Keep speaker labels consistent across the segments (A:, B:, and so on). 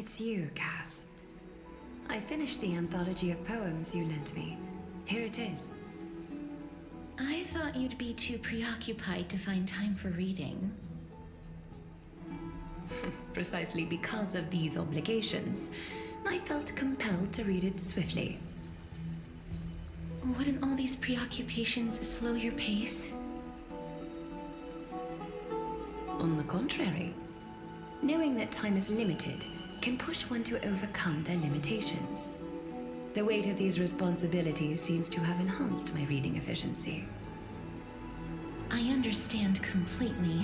A: It's you, Cass. I finished the anthology of poems you lent me. Here it is.
B: I thought you'd be too preoccupied to find time for reading.
A: Precisely because of these obligations, I felt compelled to read it swiftly.
B: Wouldn't all these preoccupations slow your pace?
A: On the contrary, knowing that time is limited can push one to overcome their limitations. The weight of these responsibilities seems to have enhanced my reading efficiency.
B: I understand completely.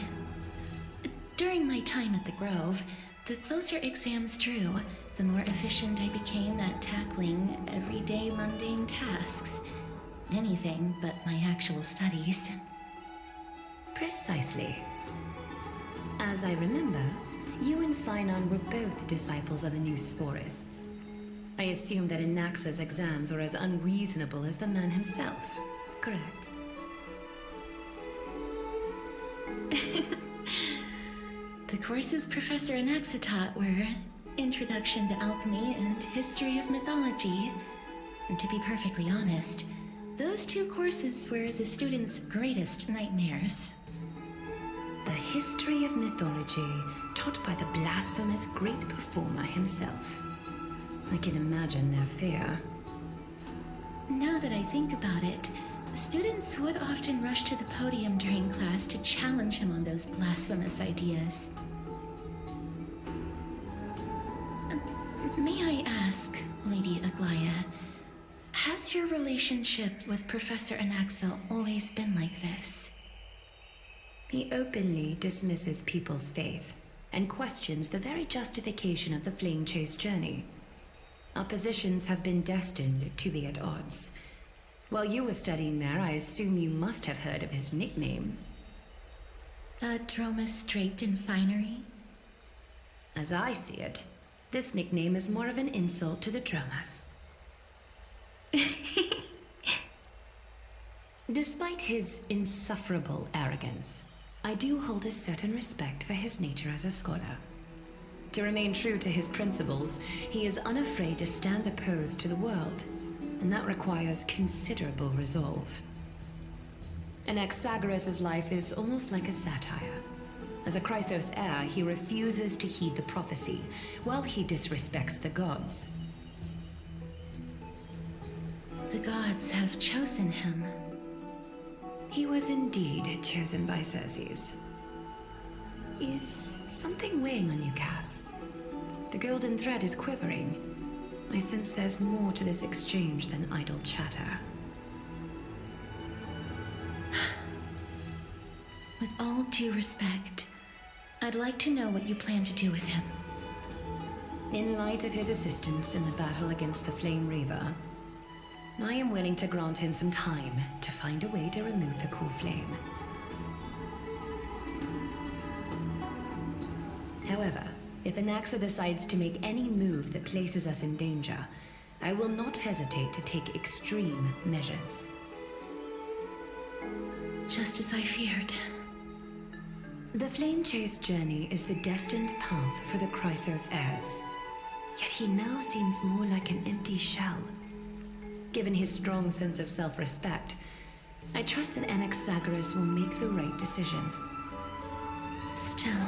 B: During my time at the Grove, the closer exams drew, the more efficient I became at tackling everyday mundane tasks. Anything but my actual studies.
A: Precisely. As I remember, you and Finon were both disciples of the new Sporists. I assume that Anaxa's exams were as unreasonable as the man himself, correct?
B: The courses Professor Anaxa taught were Introduction to Alchemy and History of Mythology. And to be perfectly honest, those two courses were the students' greatest nightmares.
A: The history of mythology taught by the blasphemous great performer himself. I can imagine their fear.
B: Now that I think about it, students would often rush to the podium during class to challenge him on those blasphemous ideas. May I ask, Lady Aglaya, has your relationship with Professor Anaxa always been like this?
A: He openly dismisses people's faith and questions the very justification of the Flame Chase journey. Our positions have been destined to be at odds. While you were studying there, I assume you must have heard of his nickname.
B: A Dromus draped in finery?
A: As I see it, this nickname is more of an insult to the Dromus. Despite his insufferable arrogance, I do hold a certain respect for his nature as a scholar. To remain true to his principles, he is unafraid to stand opposed to the world, and that requires considerable resolve. Anaxagoras' life is almost like a satire. As a Chrysos heir, he refuses to heed the prophecy, while he disrespects the gods.
B: The gods have chosen him.
A: He was indeed chosen by Circes. Is something weighing on you, Cass? The golden thread is quivering. I sense there's more to this exchange than idle chatter.
B: With all due respect, I'd like to know what you plan to do with him.
A: In light of his assistance in the battle against the Flame Reaver, I am willing to grant him some time to find a way to remove the cool flame. However, if Anaxa decides to make any move that places us in danger, I will not hesitate to take extreme measures.
B: Just as I feared.
A: The Flame Chase journey is the destined path for the Chrysos heirs. Yet he now seems more like an empty shell. Given his strong sense of self-respect, I trust that Anaxagoras will make the right decision.
B: Still,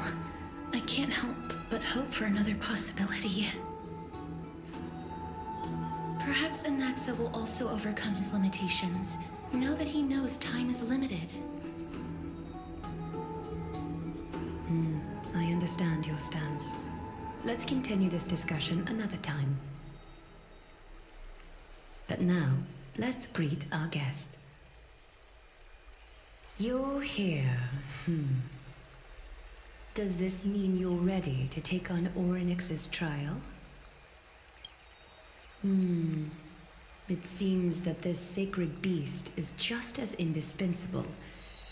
B: I can't help but hope for another possibility. Perhaps Anaxa will also overcome his limitations, now that he knows time is limited.
A: I understand your stance. Let's continue this discussion another time. But now, let's greet our guest. You're here. Does this mean you're ready to take on Orynyx's trial? It seems that this sacred beast is just as indispensable,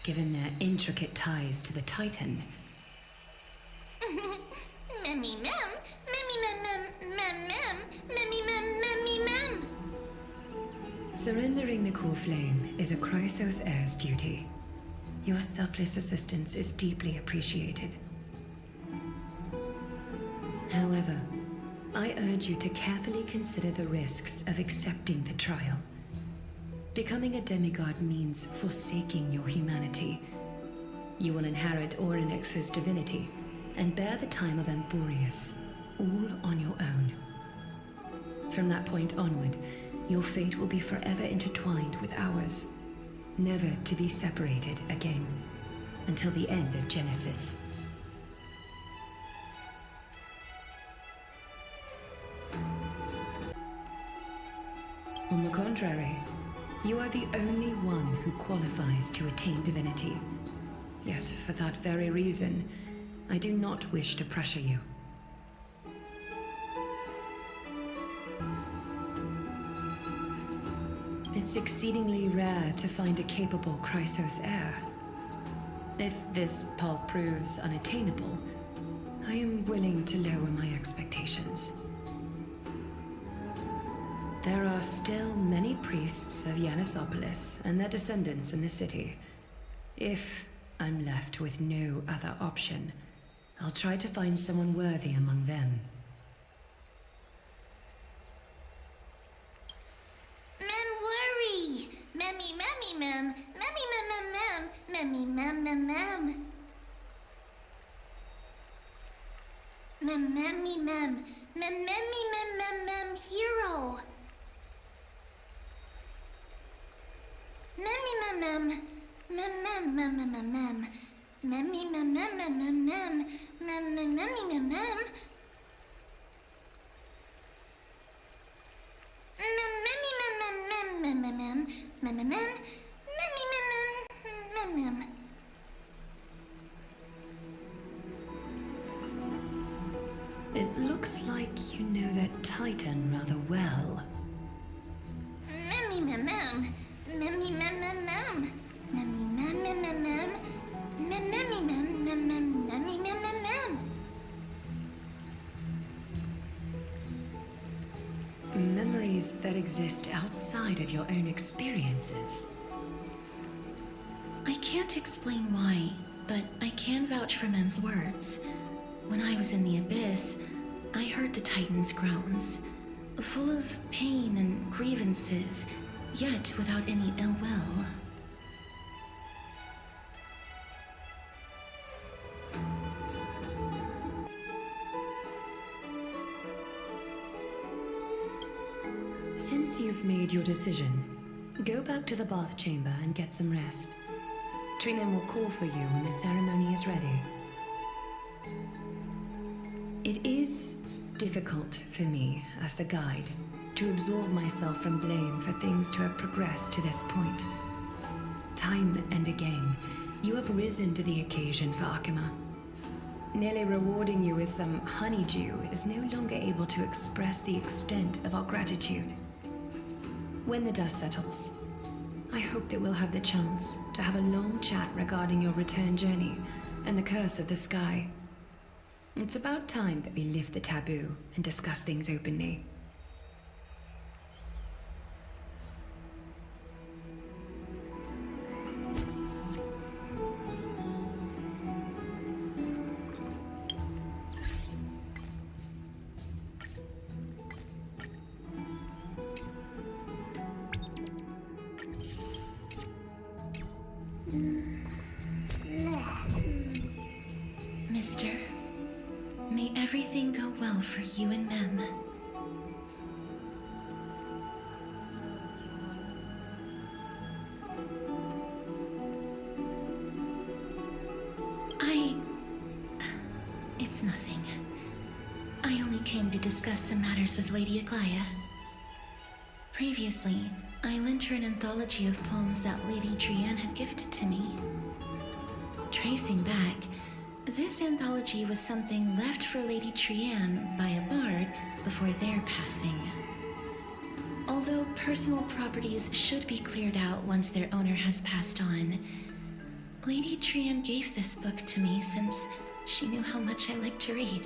A: given their intricate ties to the Titan.
C: Memmy mem, memmy mem mem mem mem, memmy mem memmy mem.
A: Surrendering the core flame is a Chrysos heir's duty. Your selfless assistance is deeply appreciated. However, I urge you to carefully consider the risks of accepting the trial. Becoming a demigod means forsaking your humanity. You will inherit Orynyx's divinity and bear the time of Anthorius, all on your own. From that point onward, your fate will be forever intertwined with ours, never to be separated again, until the end of Genesis. On the contrary, you are the only one who qualifies to attain divinity. Yet, for that very reason, I do not wish to pressure you. It's exceedingly rare to find a capable Chrysos heir. If this path proves unattainable, I am willing to lower my expectations. There are still many priests of Yanissopolis and their descendants in the city. If I'm left with no other option, I'll try to find someone worthy among them.
C: Mem worry. Memmy, memmy, mem. Memmy, mem, mem, mem. Memmy, mem, mem, mem. Mem, memmy, mem. Mem, memmy, mem, mem, mem. Hero. Memmy, mem, mem. Mem, mem, mem, mem, mem, mem. Memmy, mem, mem, mem, mem, mem. Mem, mem, memmy, mem, mem. Mem, memmy, mem, mem, mem, mem, mem, mem, mem, mem. Memmy, mem, mem, mem, mem.
A: It looks like you know that Titan rather well.
C: Memmy, mem, mem. Memmy, mem, mem, mem. Memmy, mem, mem, mem, mem. Mem, memmy, mem, mem, mem, memmy, mem, mem, mem.
A: Memories that exist outside of your own experiences.
B: I can't explain why, but I can vouch for Mem's words. When I was in the abyss, I heard the Titan's groans, full of pain and grievances, yet without any ill will.
A: Since you've made your decision, go back to the bath chamber and get some rest. Trinem will call for you when the ceremony is ready. It is difficult for me, as the guide, to absolve myself from blame for things to have progressed to this point. Time and again, you have risen to the occasion for Akima. Nearly rewarding you with some honeydew is no longer able to express the extent of our gratitude. When the dust settles, I hope that we'll have the chance to have a long chat regarding your return journey and the curse of the sky. It's about time that we lift the taboo and discuss things openly.
B: Mister, may everything go well for you and Mem. It's nothing. I only came to discuss some matters with Lady Aglaya. Previously, I lent her an anthology of poems that Lady Trianne had gifted to me. Tracing back, this anthology was something left for Lady Trianne by a bard before their passing. Although personal properties should be cleared out once their owner has passed on, Lady Trianne gave this book to me since she knew how much I liked to read.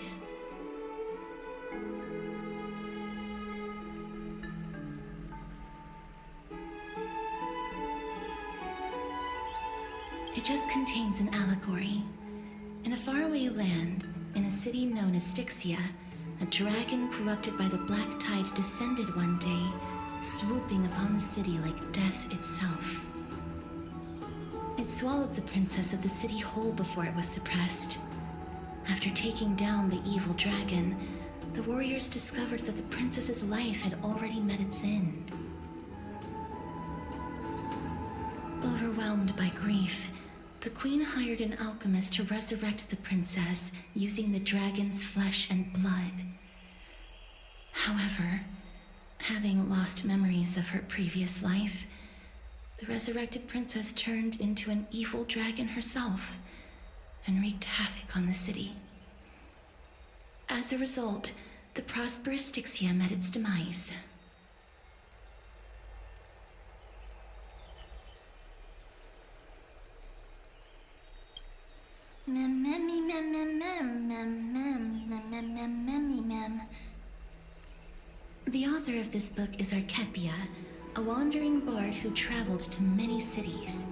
B: It just contains an allegory. In a faraway land, in a city known as Styxia, a dragon corrupted by the black tide descended one day, swooping upon the city like death itself. It swallowed the princess of the city whole before it was suppressed. After taking down the evil dragon, the warriors discovered that the princess's life had already met its end. Overwhelmed by grief, the queen hired an alchemist to resurrect the princess using the dragon's flesh and blood. However, having lost memories of her previous life, the resurrected princess turned into an evil dragon herself and wreaked havoc on the city. As a result, the prosperous Styxia met its demise. The author of this book is Archepia, a wandering bard who traveled to many cities.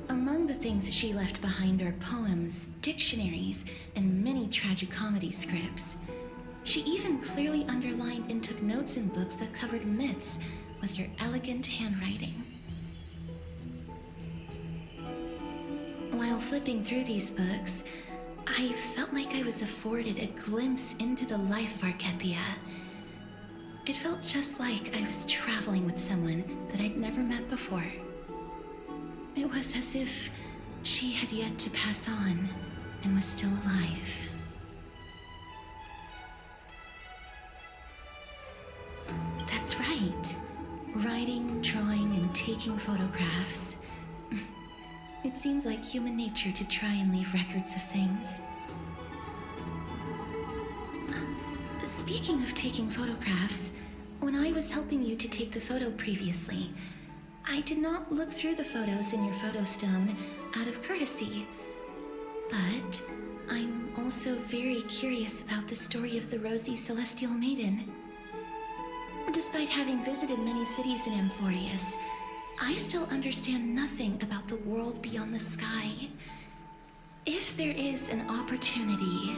B: Among the things she left behind are poems, dictionaries, and many tragicomedy scripts. She even clearly underlined and took notes in books that covered myths with her elegant handwriting. While flipping through these books, I felt like I was afforded a glimpse into the life of Archepia. It felt just like I was traveling with someone that I'd never met before. It was as if she had yet to pass on and was still alive. That's right. Writing, drawing, and taking photographs. It seems like human nature to try and leave records of things. Speaking of taking photographs, when I was helping you to take the photo previously, I did not look through the photos in your photo stone out of courtesy. But I'm also very curious about the story of the Rosy Celestial Maiden. Despite having visited many cities in Amphorius, I still understand nothing about the world beyond the sky. If there is an opportunity...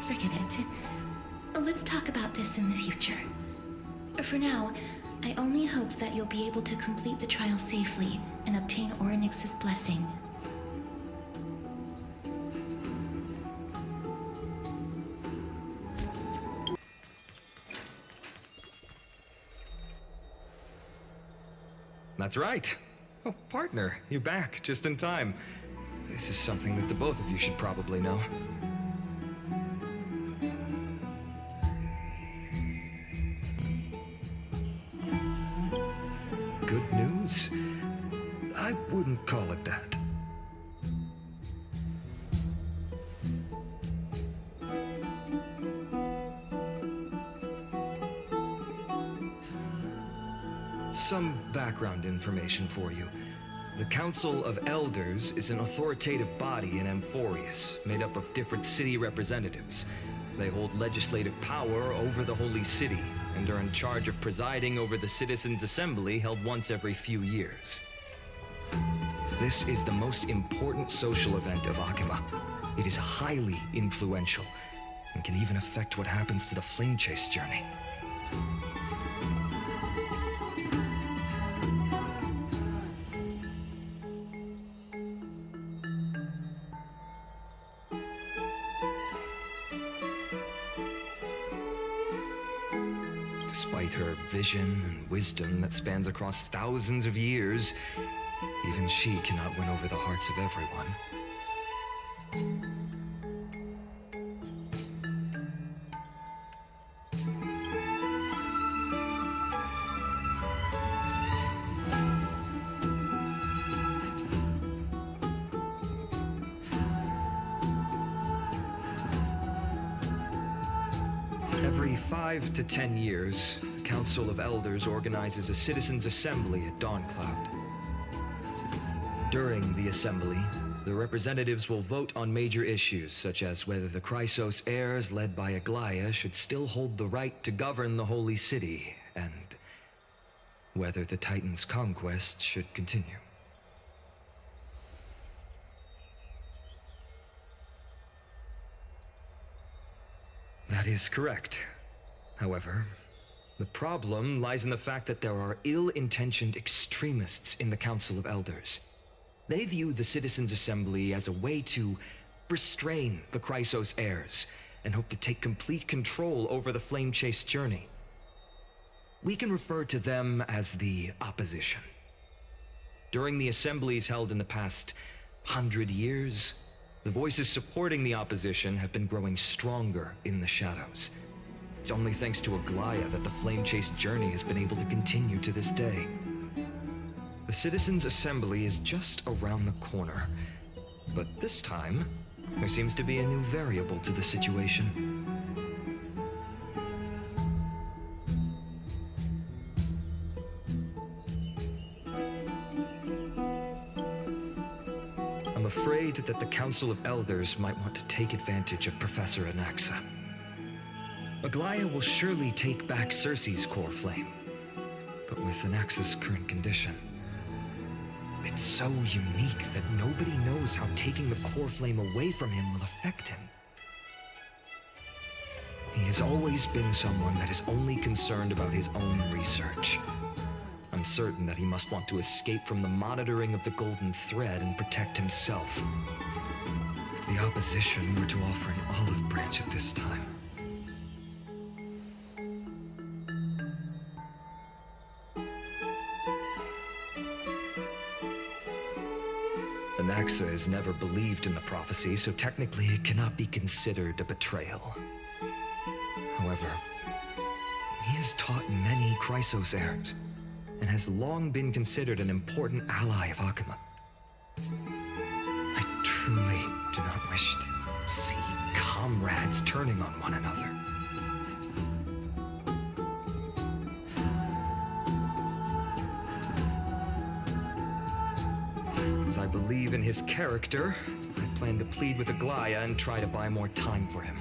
B: forget it. Let's talk about this in the future. For now, I only hope that you'll be able to complete the trial safely and obtain Orynyx's blessing.
D: That's right. Oh, partner, you're back just in time. This is something that the both of you should probably know. Good news? I wouldn't call it that. Some background information for you. The Council of Elders is an authoritative body in Amphorius, made up of different city representatives. They hold legislative power over the Holy City, and are in charge of presiding over the Citizens' Assembly held once every few years. This is the most important social event of Akima. It is highly influential, and can even affect what happens to the Flame Chase journey. Despite her vision and wisdom that spans across thousands of years, even she cannot win over the hearts of everyone. Every 5 to 10 years, the Council of Elders organizes a Citizens' Assembly at Dawncloud. During the assembly, the representatives will vote on major issues, such as whether the Chrysos heirs led by Aglaia should still hold the right to govern the Holy City, and whether the Titan's conquest should continue. That is correct. However, the problem lies in the fact that there are ill-intentioned extremists in the Council of Elders. They view the Citizens' Assembly as a way to restrain the Chrysos heirs and hope to take complete control over the flame-chased journey. We can refer to them as the opposition. During the assemblies held in the past 100 years, the voices supporting the opposition have been growing stronger in the shadows. It's only thanks to Aglaya that the flame-chased journey has been able to continue to this day. The Citizens' Assembly is just around the corner, but this time, there seems to be a new variable to the situation. I'm afraid that the Council of Elders might want to take advantage of Professor Anaxa. Aglaya will surely take back Circe's core flame, but with Anaxa's current condition, it's so unique that nobody knows how taking the core flame away from him will affect him. He has always been someone that is only concerned about his own research. I'm certain that he must want to escape from the monitoring of the Golden Thread and protect himself. If the opposition were to offer an olive branch at this time, Anaxa has never believed in the prophecy, so technically it cannot be considered a betrayal. However, he has taught many Chrysos heirs, and has long been considered an important ally of Akuma. I truly do not wish to see comrades turning on one another. As I believe in his character, I plan to plead with Aglaya and try to buy more time for him.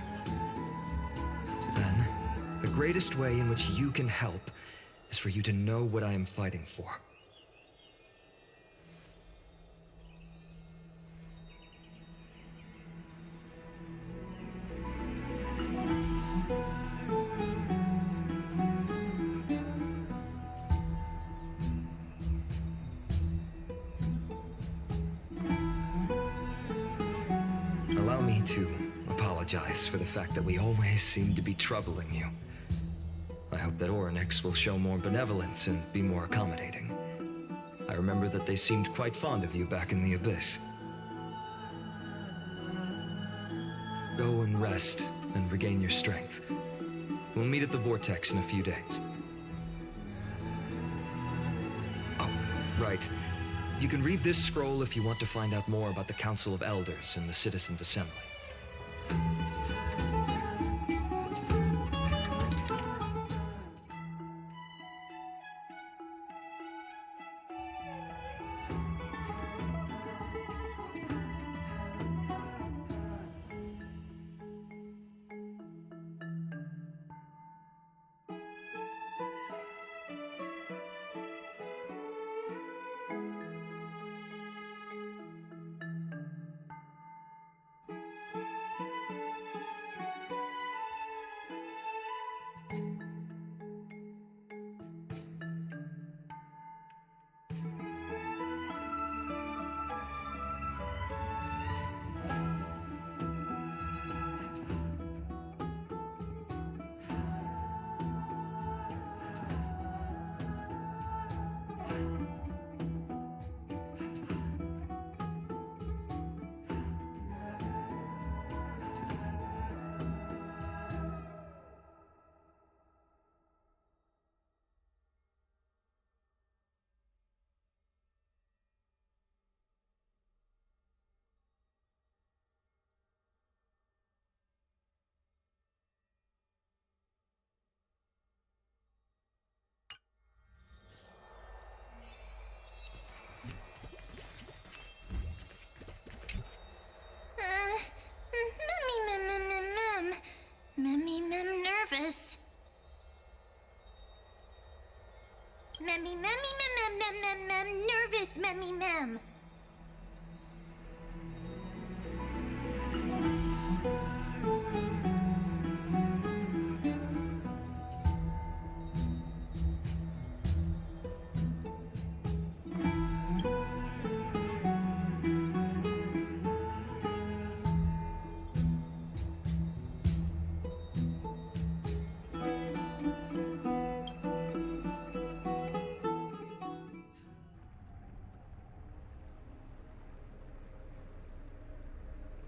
D: Then, the greatest way in which you can help is for you to know what I am fighting for. Allow me to apologize for the fact that we always seem to be troubling you. I hope that Orynyx will show more benevolence and be more accommodating. I remember that they seemed quite fond of you back in the Abyss. Go and rest and regain your strength. We'll meet at the Vortex in a few days. Oh, right. You can read this scroll if you want to find out more about the Council of Elders and the Citizens' Assembly.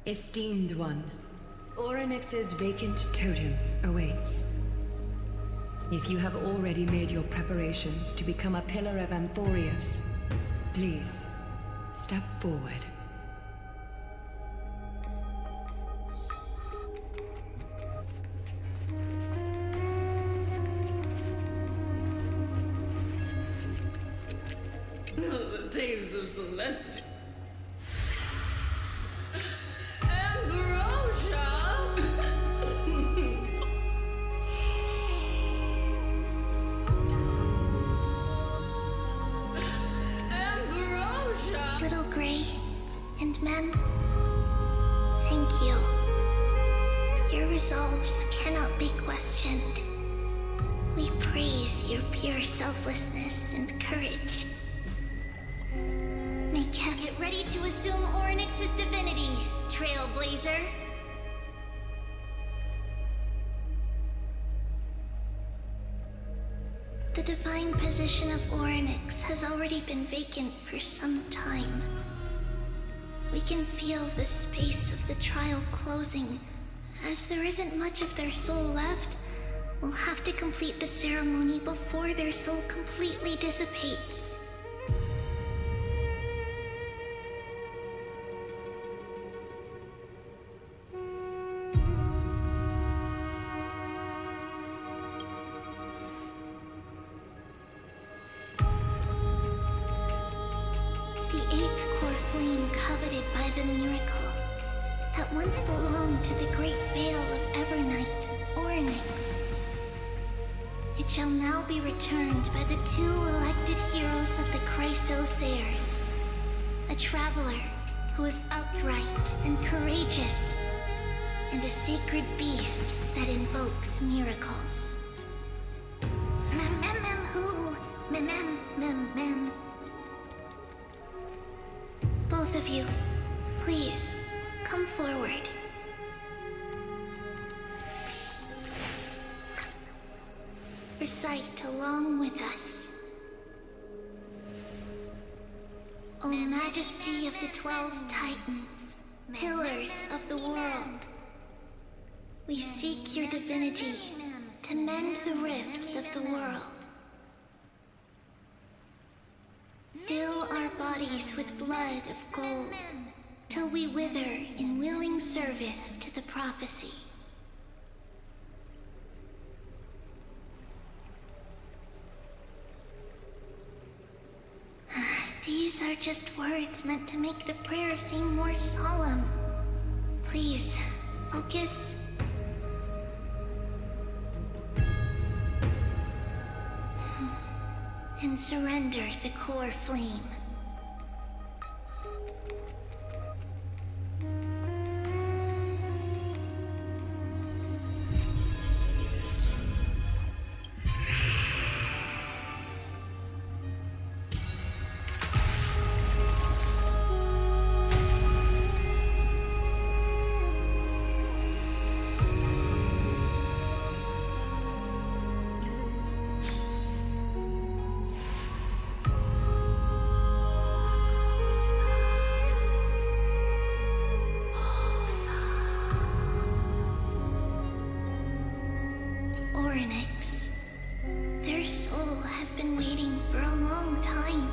A: Esteemed one, Orynyx's vacant totem awaits. If you have already made your preparations to become a pillar of Amphorius, please, step forward.
E: The taste of Celestial. Ambrosia! Ambrosia!
C: Little Gray and Mem, thank you. Your resolves cannot be questioned. We praise your pure selflessness and courage. Get ready to assume Orynyx's divinity, Trailblazer. The divine position of Orynyx has already been vacant for some time. We can feel the space of the trial closing. As there isn't much of their soul left, we'll have to complete the ceremony before their soul completely dissipates. Belonged to the great Vale of Evernight, Orynyx. It shall now be returned by the two elected heroes of the Chrysos heirs. A traveler who is upright and courageous, and a sacred beast that invokes miracles. Who? Both of you, please, come forward. Recite along with us. O Majesty of the 12 Titans, pillars of the world, we seek your divinity to mend the rifts of the world. Fill our bodies with blood of gold, till we wither in willing service to the prophecy. These are just words meant to make the prayer seem more solemn. Please, focus. And surrender the core flame. Their soul has been waiting for a long time.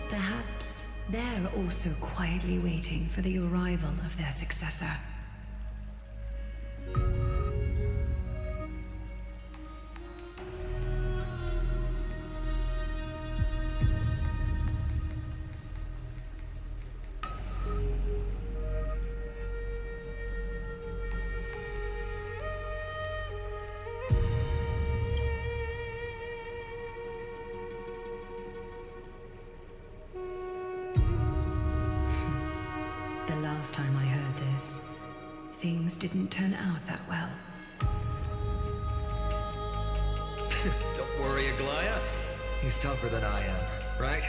A: Perhaps they're also quietly waiting for the arrival of their successor. The last time I heard this, things didn't turn out that well.
D: Don't worry, Aglaya. He's tougher than I am, right?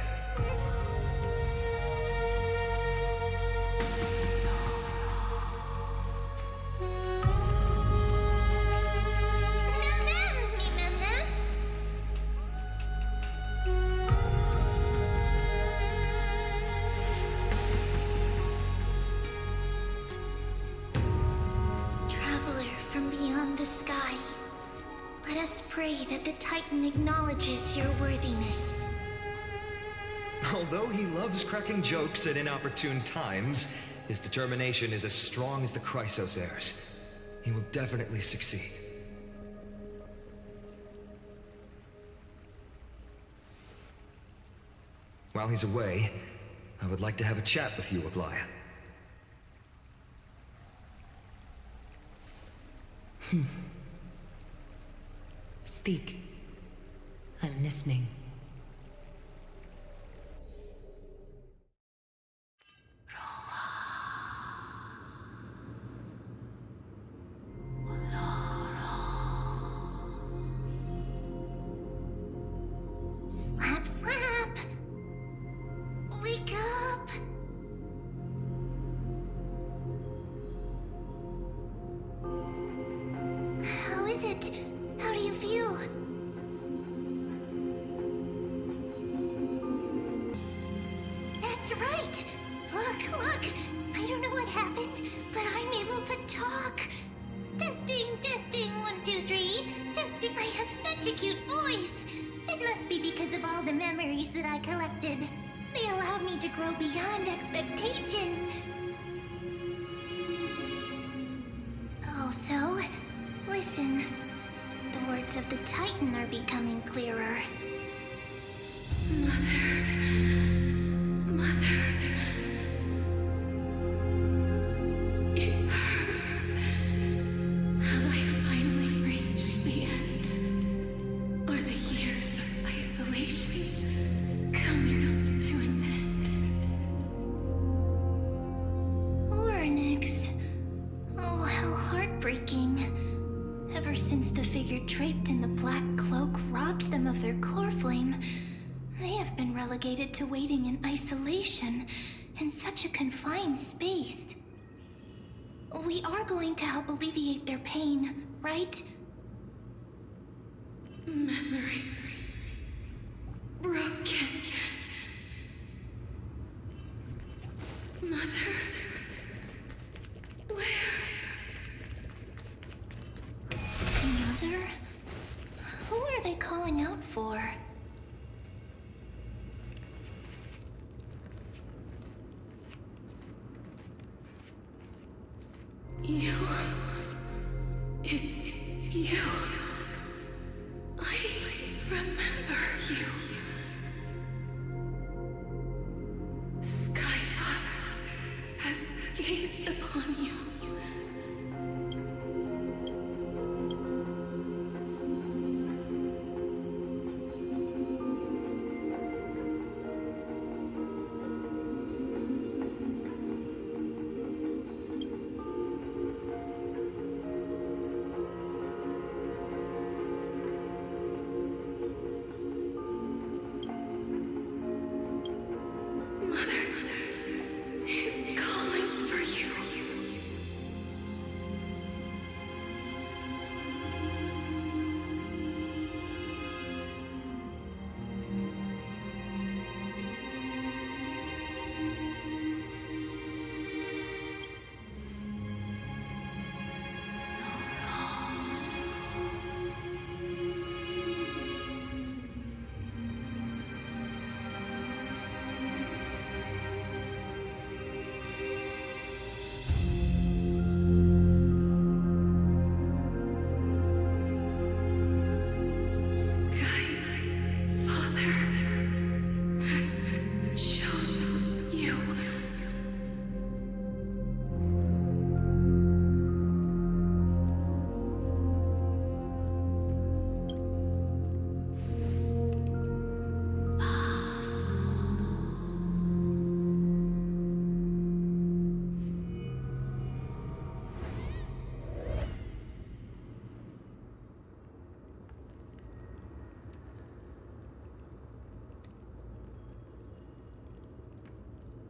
C: the sky. Let us pray that the Titan acknowledges your worthiness.
D: Although he loves cracking jokes at inopportune times, his determination is as strong as the Chrysos heirs. He will definitely succeed. While he's away, I would like to have a chat with you, Aglaya.
A: Speak. I'm listening.
C: Slap, slap! Wake up! How is it? How do you feel? That's right! Look, look! I don't know what happened, but I'm able to talk! Testing, testing, 1, 2, 3. Testing, I have such a cute voice! It must be because of all the memories that I collected. They allowed me to grow beyond expectations. Also, listen. The words of the Titan are becoming clearer.
B: Mother. It hurts. Have I finally reached the end? Are the years of isolation coming to an end?
C: Or next. Oh, how heartbreaking. Ever since the figure draped in the black cloak robbed them of their core flame, they have been relegated to waiting in isolation in such a confined space. We are going to help alleviate their pain, right?
B: Memories broken. Mother, where?
C: Mother? Who are they calling out for?
B: You. It's you. I remember you. Skyfather has gazed upon you.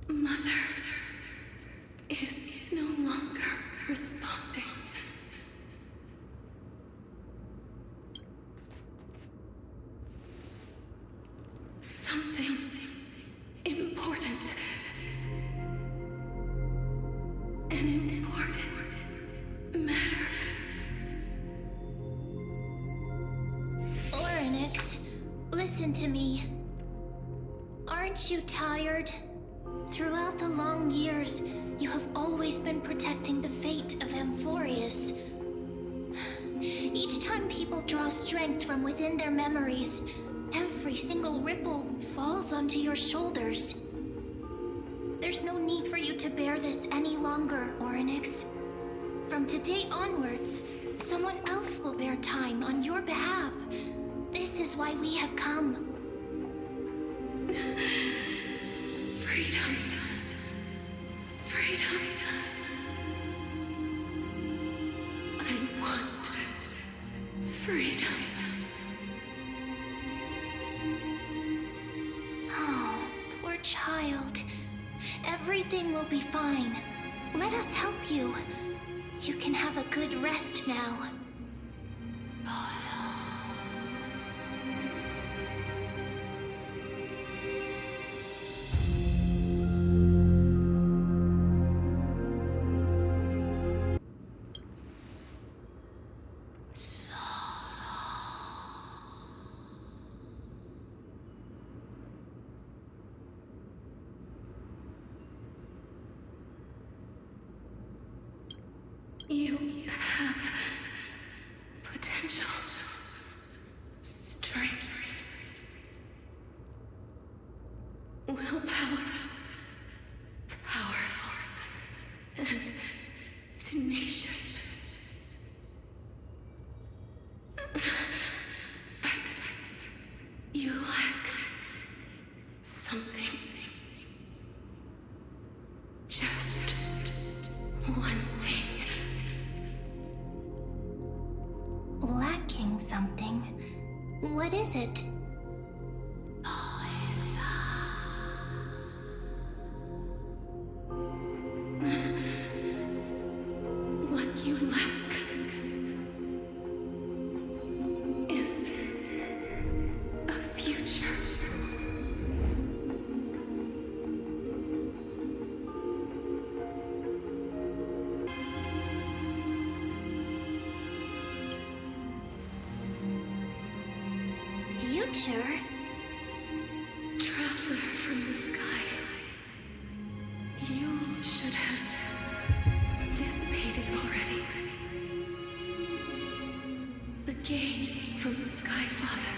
B: Mother is no longer responding. Something important. An important matter
C: Aren't you tired? Throughout the long years, you have always been protecting the fate of Amphorius. Each time people draw strength from within their memories, every single ripple falls onto your shoulders. There's no need for you to bear this any longer, Orynyx. From today onwards, someone else will bear time on your behalf. This is why we have come.
E: Freedom. Freedom. I want freedom.
C: Oh, poor child. Everything will be fine. Let us help you. You can have a good rest now.
E: You have potential, strength, willpower, powerful, and tenacious. But you lack something. Just one thing.
C: Lacking something. What is it?
E: What you lack is a future.
C: Future?
E: Traveler from the sky. You should have dissipated already. The gaze from the Sky Father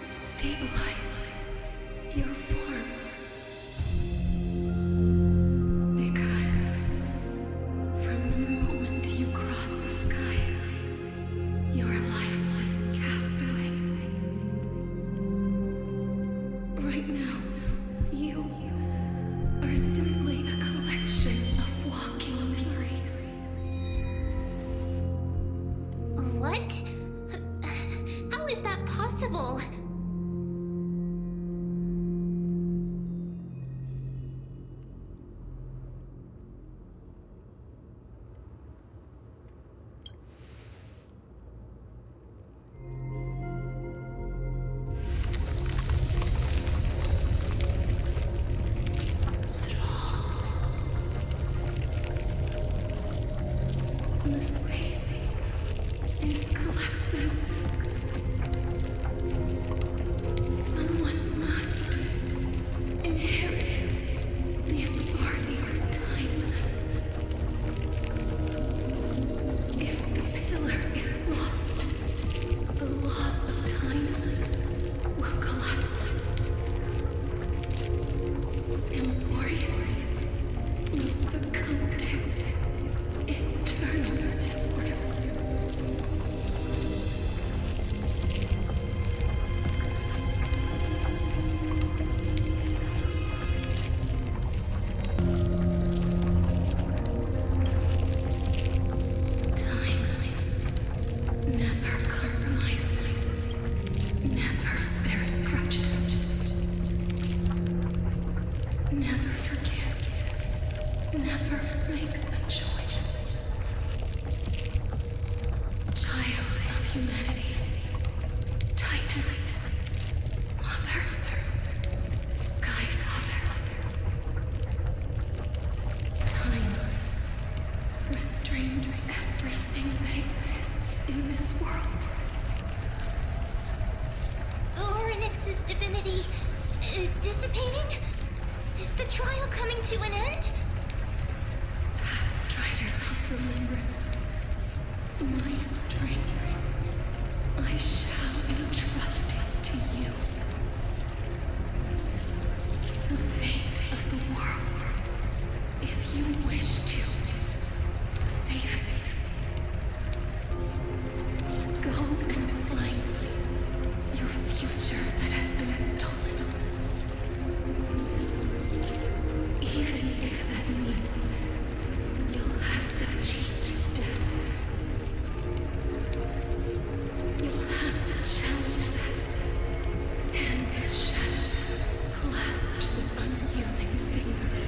E: stabilized your form. Because from the moment you crossed the sky, your life was cast away. Right now, you are simply a collection of walking memories.
C: What? How is that possible?
E: The space is collapsing. Someone must inherit the authority of time. If the pillar is lost, the laws of time will collapse. Amphorius will succumb to eternal disorder. Time never compromises, never bears grudges, never forgives, never makes a choice. Child of humanity, Titans, Mother, Sky Father. Time restrains everything that exists in this world.
C: Orynyx's divinity is dissipating. coming to an end?
E: Pathstrider of remembrance, my strength, I shall entrust it to you. The fate of the world, if you wish to save it. Go and find your future that has been stolen. Even if that means you'll have to cheat death. You'll have to challenge that. Hand of shadow clasped with unyielding fingers.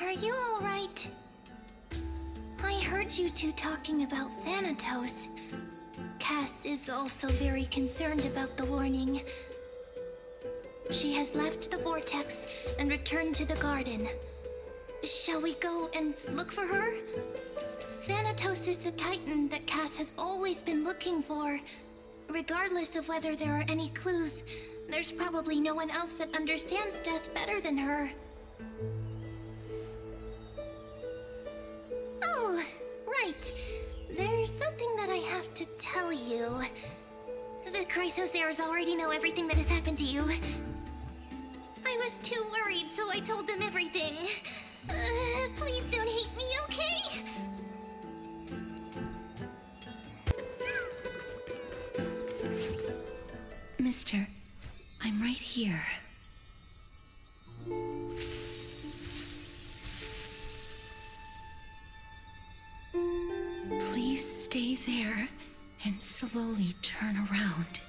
C: Are you alright? I heard you two talking about Thanatos. Cass is also very concerned about the warning. She has left the vortex and returned to the garden. Shall we go and look for her? Thanatos is the titan that Cass has always been looking for. Regardless of whether there are any clues, there's probably no one else that understands death better than her. Oh, right. There's something that I have to tell you. The Chrysos heirs already know everything that has happened to you. I was too worried, so I told them everything. Please don't hate me, okay?
B: Mister, I'm right here. Please stay there and slowly turn around.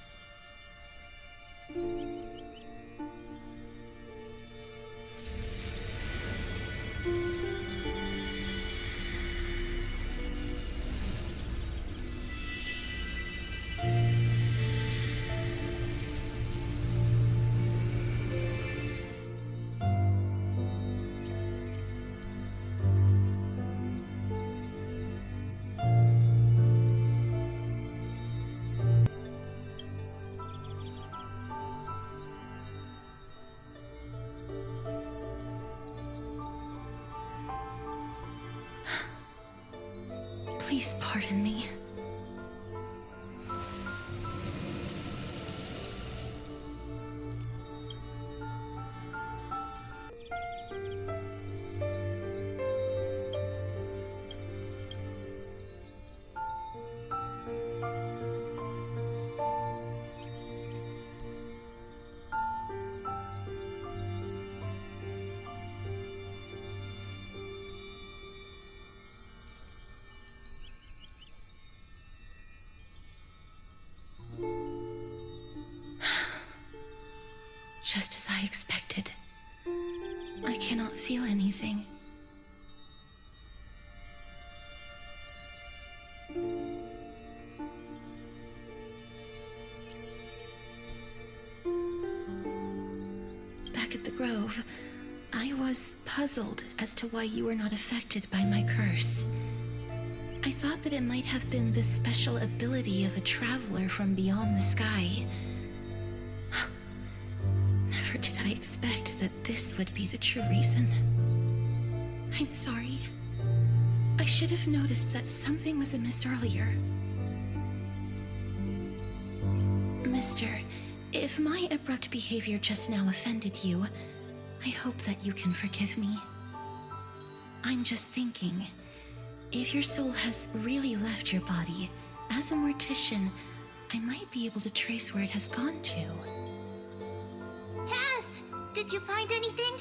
B: Please pardon me. Just as I expected. I cannot feel anything. Back at the Grove, I was puzzled as to why you were not affected by my curse. I thought that it might have been the special ability of a traveler from beyond the sky. Never did I expect that this would be the true reason. I'm sorry. I should have noticed that something was amiss earlier. Mister, if my abrupt behavior just now offended you, I hope that you can forgive me. I'm just thinking, if your soul has really left your body, as a mortician, I might be able to trace where it has gone to.
C: Cass, did you find anything?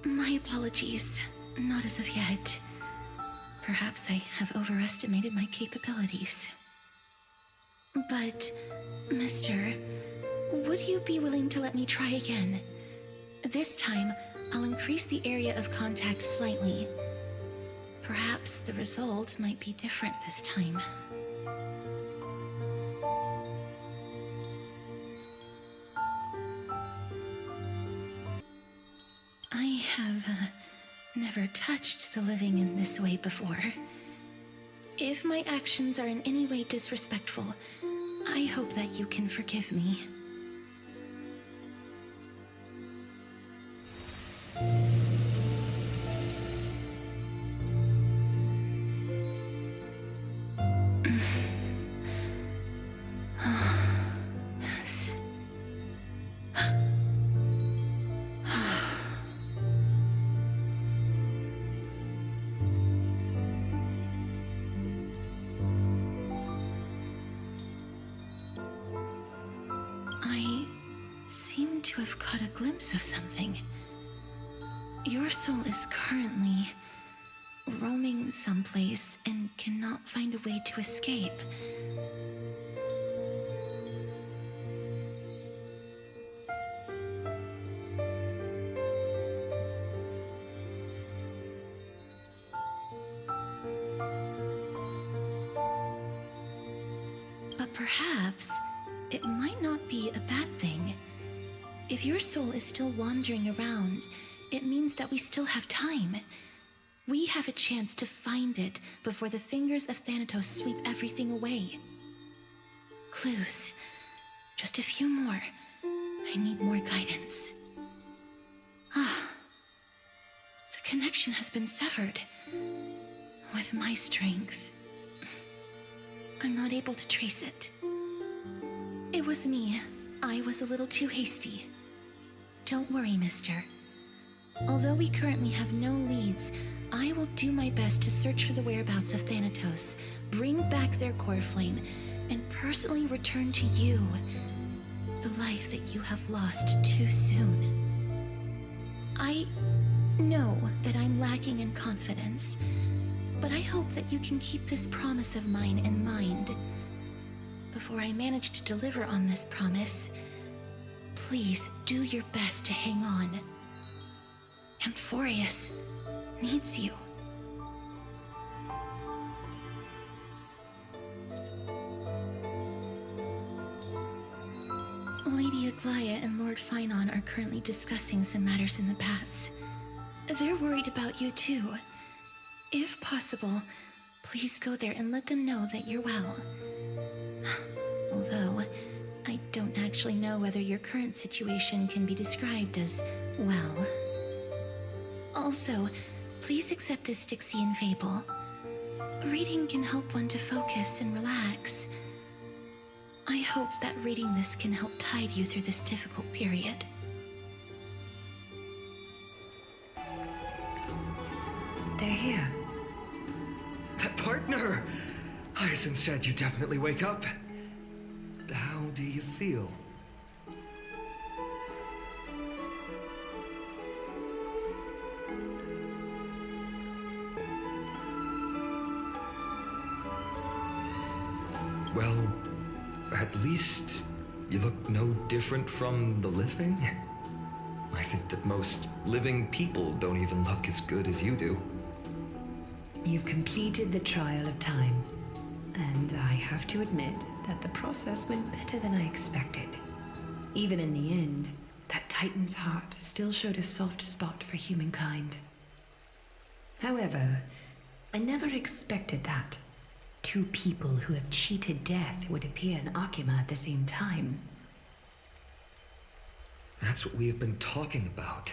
B: My apologies. Not as of yet. Perhaps I have overestimated my capabilities. But, mister, would you be willing to let me try again? This time, I'll increase the area of contact slightly. Perhaps the result might be different this time. I have never touched the living in this way before. If my actions are in any way disrespectful, I hope that you can forgive me. Yes. I seem to have caught a glimpse of something. Your soul is currently roaming someplace and cannot find a way to escape. But perhaps it might not be a bad thing. If your soul is still wandering around, it means that we still have time. We have a chance to find it before the fingers of Thanatos sweep everything away. Clues. Just a few more. I need more guidance. Ah. The connection has been severed. With my strength, I'm not able to trace it. It was me. I was a little too hasty. Don't worry, mister. Although we currently have no leads, I will do my best to search for the whereabouts of Thanatos, bring back their core flame, and personally return to you the life that you have lost too soon. I know that I'm lacking in confidence, but I hope that you can keep this promise of mine in mind. Before I manage to deliver on this promise, please do your best to hang on. Amphorius needs you. Lady Aglaya and Lord Finon are currently discussing some matters in the paths. They're worried about you too. If possible, please go there and let them know that you're well. Although, I don't actually know whether your current situation can be described as well. Also, please accept this Styxian fable. Reading can help one to focus and relax. I hope that reading this can help tide you through this difficult period.
A: They're here.
D: That partner! Ryzen said you definitely wake up. How do you feel? Well, at least you look no different from the living. I think that most living people don't even look as good as you do.
A: You've completed the trial of time, and I have to admit that the process went better than I expected. Even in the end, that Titan's heart still showed a soft spot for humankind. However, I never expected that two people who have cheated death would appear in Akima at the same time.
D: That's what we have been talking about.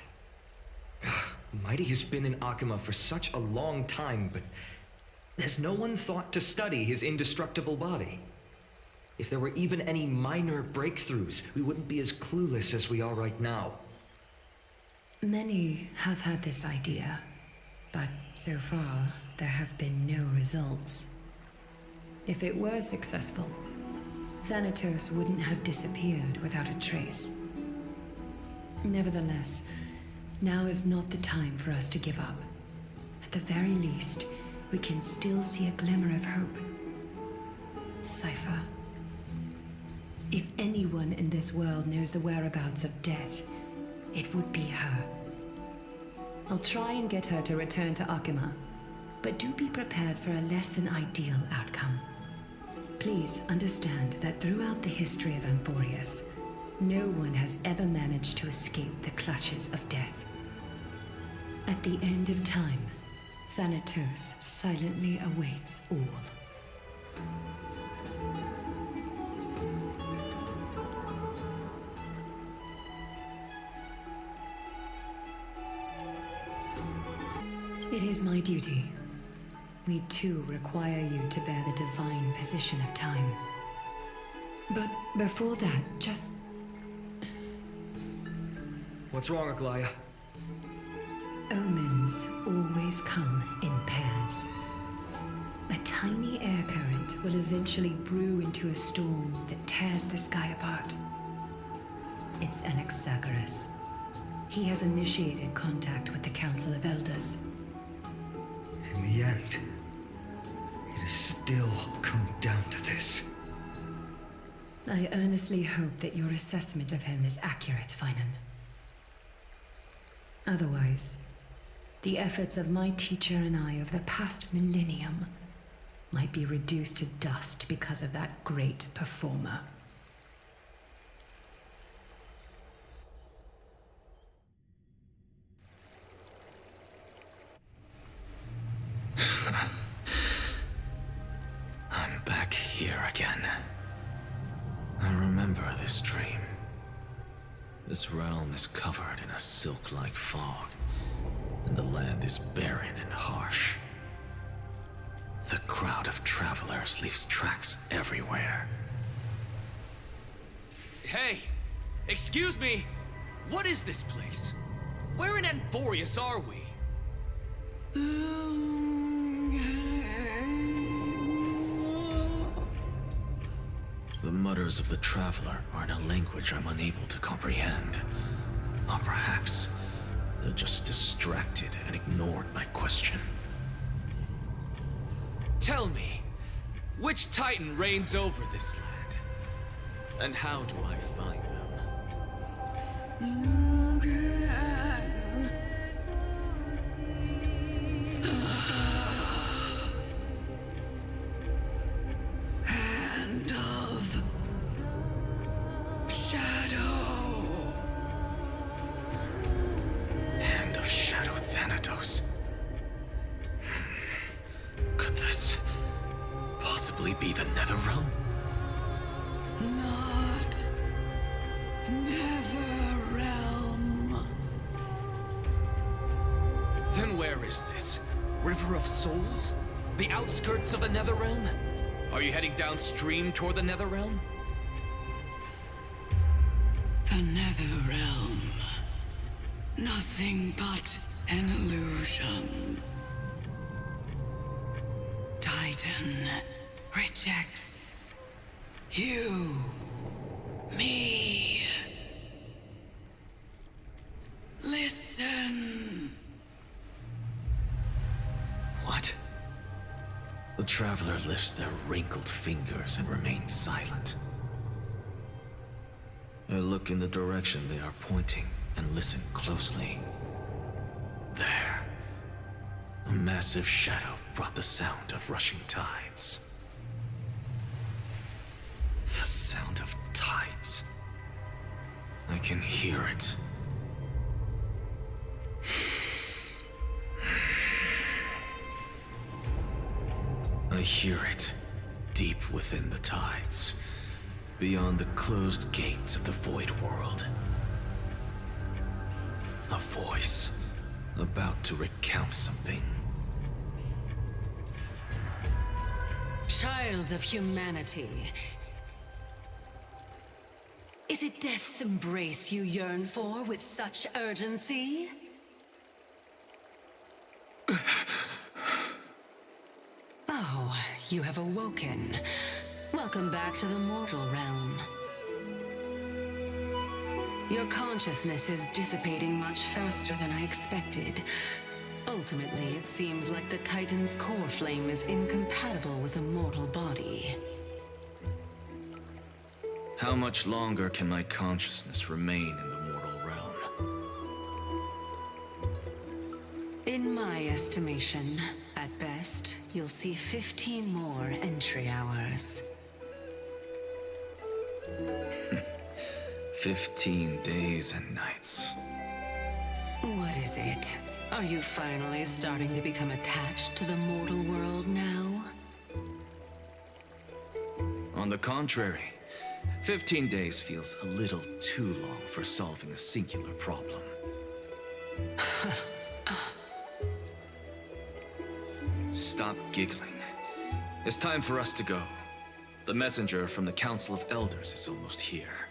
D: Mighty has been in Akima for such a long time, but has no one thought to study his indestructible body? If there were even any minor breakthroughs, we wouldn't be as clueless as we are right now.
A: Many have had this idea, but so far there have been no results. If it were successful, Thanatos wouldn't have disappeared without a trace. Nevertheless, now is not the time for us to give up. At the very least, we can still see a glimmer of hope. Cypher. If anyone in this world knows the whereabouts of death, it would be her. I'll try and get her to return to Akima, but do be prepared for a less than ideal outcome. Please understand that throughout the history of Amphorius, no one has ever managed to escape the clutches of death. At the end of time, Thanatos silently awaits all. It is my duty. We too require you to bear the divine position of time. But before that, just...
D: What's wrong, Aglaya?
A: Omens always come in pairs. A tiny air current will eventually brew into a storm that tears the sky apart. It's Anaxagoras. He has initiated contact with the Council of Elders.
D: In the end, it has still come down to this.
A: I earnestly hope that your assessment of him is accurate, Finan. Otherwise, the efforts of my teacher and I of the past millennium might be reduced to dust because of that great performer.
F: I'm back here again. I remember this dream. This realm is covered in a silk-like fog, and the land is barren and harsh. The crowd of travelers leaves tracks everywhere.
G: Hey! Excuse me! What is this place? Where in Amphorius are we?
F: The mutters of the traveler are in a language I'm unable to comprehend. Or perhaps they're just distracted and ignored my question.
G: Tell me, which Titan reigns over this land? And how do I find them?
H: Hand of Shadow.
F: Hand of Shadow Thanatos. Could this possibly be the Netherrealm?
H: Not Netherrealm.
G: Then where is this? River of Souls? The outskirts of the Netherrealm? Are you heading downstream toward the Netherrealm?
H: The Netherrealm. Nothing but an illusion. Titan rejects you, me. Listen.
F: What? The traveler lifts their wrinkled fingers and remains silent. I look in the direction they are pointing and listen closely. There, a massive shadow brought the sound of rushing tides. The sound of tides. I can hear it. I hear it, deep within the tides, beyond the closed gates of the void world. A voice, about to recount something.
A: Child of humanity, is it death's embrace you yearn for with such urgency? Oh, you have awoken. Welcome back to the mortal realm. Your consciousness is dissipating much faster than I expected. Ultimately, it seems like the Titan's core flame is incompatible with a mortal body.
F: How much longer can my consciousness remain in the mortal realm?
A: In my estimation, at best, you'll see 15 more entry hours.
F: 15 days and nights.
A: What is it? Are you finally starting to become attached to the mortal world now?
F: On the contrary, 15 days feels a little too long for solving a singular problem. Stop giggling. It's time for us to go. The messenger from the Council of Elders is almost here.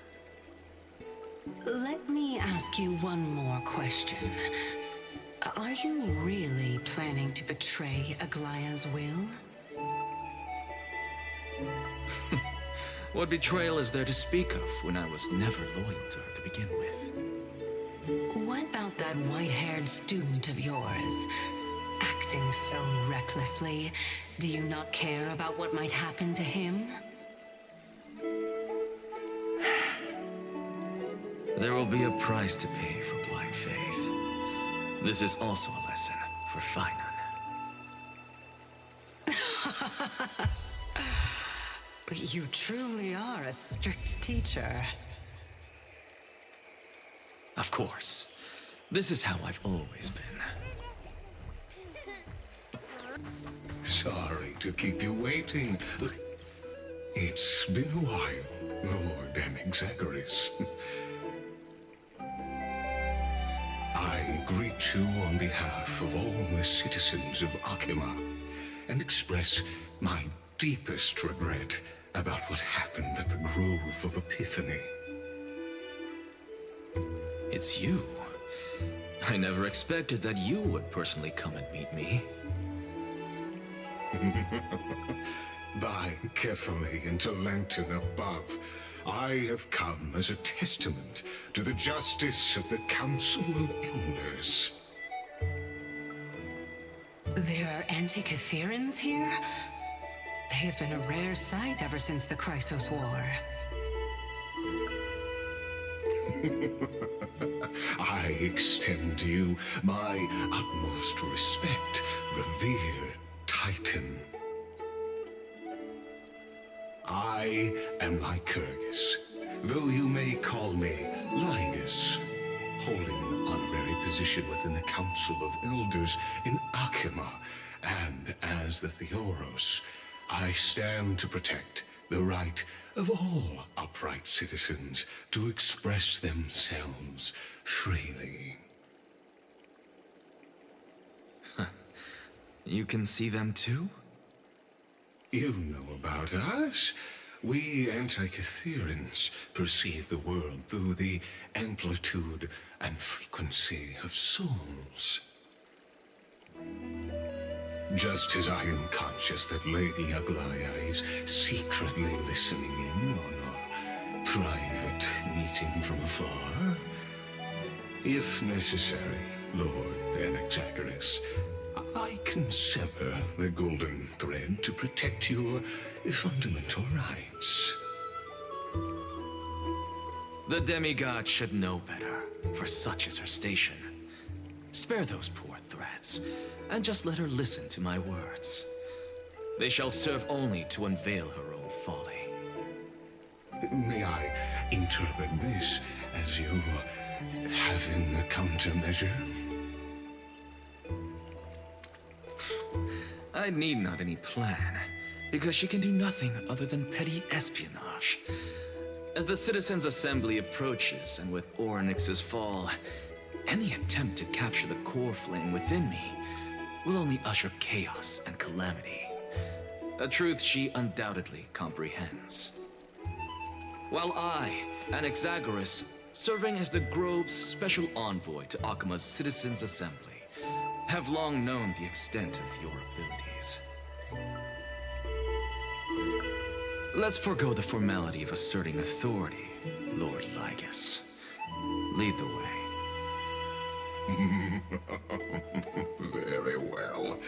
A: Let me ask you one more question. Are you really planning to betray Aglaya's will?
F: What betrayal is there to speak of when I was never loyal to her to begin with?
A: What about that white-haired student of yours? Acting so recklessly, do you not care about what might happen to him?
F: There will be a price to pay for blind faith. This is also a lesson for Finan.
A: You truly are a strict teacher.
F: Of course. This is how I've always been.
I: Sorry to keep you waiting. It's been a while, Lord Anaxagoras. I greet you on behalf of all the citizens of Akima and express my deepest regret about what happened at the Grove of Epiphany.
F: It's you. I never expected that you would personally come and meet me.
I: Bowing carefully into lantern above, I have come as a testament to the justice of the Council of Elders.
A: There are Antikytherans here?
J: They have been a rare sight ever since the Chrysos War.
I: I extend to you my utmost respect, revered Titan. I am Lycurgus, though you may call me Linus, holding an honorary position within the Council of Elders in Akima, and as the Theoros, I stand to protect the right of all upright citizens to express themselves freely.
F: You can see them too?
I: You know about us. We Antikytherians perceive the world through the amplitude and frequency of souls. Just as I am conscious that Lady Aglaya is secretly listening in on our private meeting from afar, if necessary, Lord Anaxagoras, I can sever the golden thread to protect your fundamental rights.
F: The demigod should know better, for such is her station. Spare those poor threats, and just let her listen to my words. They shall serve only to unveil her own folly.
I: May I interpret this as you having a countermeasure?
F: I need not any plan, because she can do nothing other than petty espionage. As the Citizens' Assembly approaches, and with Orynyx's fall, any attempt to capture the core flame within me will only usher chaos and calamity. A truth she undoubtedly comprehends. While I, Anaxagoras, serving as the Grove's special envoy to Akima's Citizens' Assembly, have long known the extent of your abilities. Let's forego the formality of asserting authority, Lord Lygus. Lead the way.
I: Very well.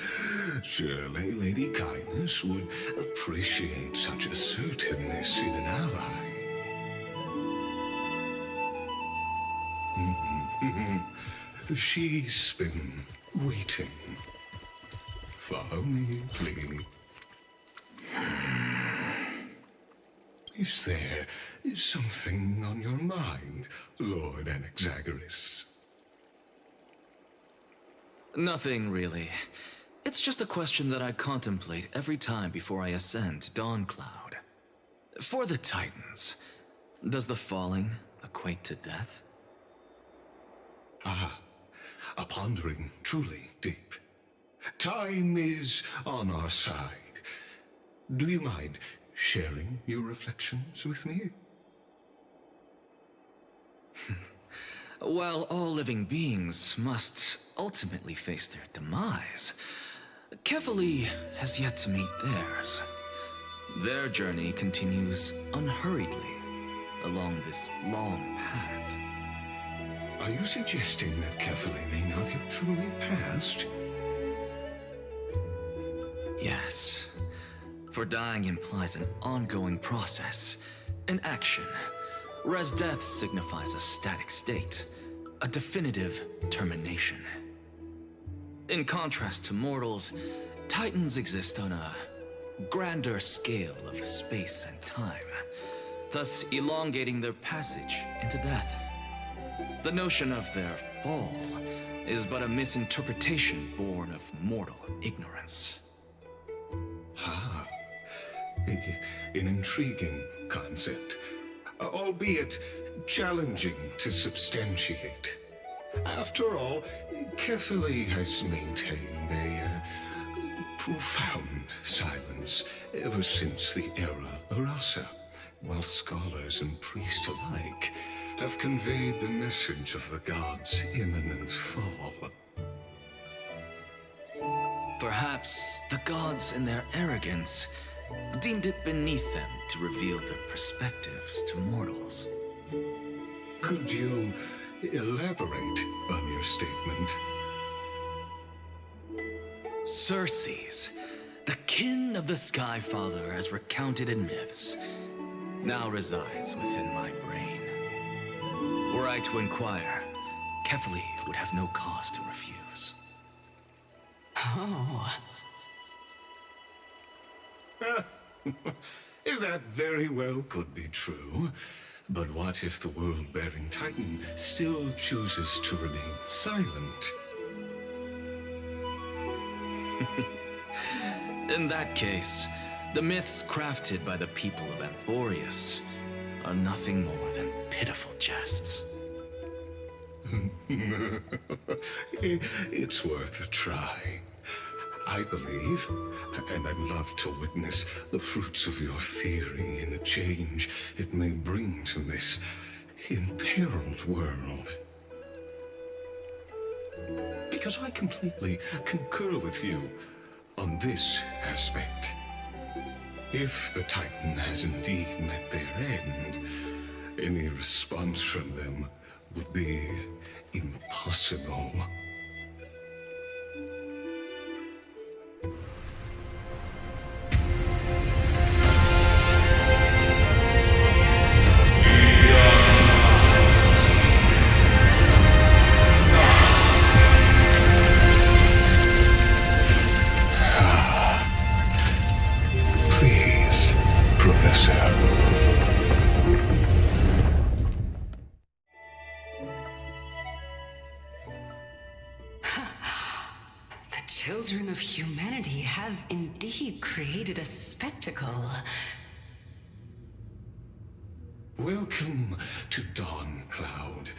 I: Surely Lady Kindness would appreciate such assertiveness in an ally. She's been waiting. Follow me, please. Is there something on your mind, Lord Anaxagoras?
F: Nothing, really. It's just a question that I contemplate every time before I ascend to Dawncloud. For the Titans, does the falling equate to death?
I: Ah, a pondering truly deep. Time is on our side. Do you mind sharing your reflections with me?
F: While all living beings must ultimately face their demise, Kefali has yet to meet theirs. Their journey continues unhurriedly along this long path.
I: Are you suggesting that Kefali may not have truly passed?
F: Yes. For dying implies an ongoing process, an action, whereas death signifies a static state, a definitive termination. In contrast to mortals, Titans exist on a grander scale of space and time, thus elongating their passage into death. The notion of their fall is but a misinterpretation born of mortal ignorance.
I: Ah, an intriguing concept, albeit challenging to substantiate. After all, Kefali has maintained a profound silence ever since the era Arasa, while scholars and priests alike have conveyed the message of the gods' imminent fall.
F: Perhaps the gods, in their arrogance, deemed it beneath them to reveal their perspectives to mortals.
I: Could you elaborate on your statement?
F: Circes, the kin of the Sky Father as recounted in myths, now resides within my brain. Were I to inquire, Kefali would have no cause to refuse.
J: Oh.
I: That very well could be true. But what if the world-bearing Titan still chooses to remain silent?
F: In that case, the myths crafted by the people of Amphorius are nothing more than pitiful jests.
I: It's worth a try. I believe, and I'd love to witness the fruits of your theory and the change it may bring to this imperiled world. Because I completely concur with you on this aspect. If the Titan has indeed met their end, any response from them would be impossible. Please, Professor.
J: The children of humanity have indeed created a spectacle.
I: Welcome to Dawn Cloud.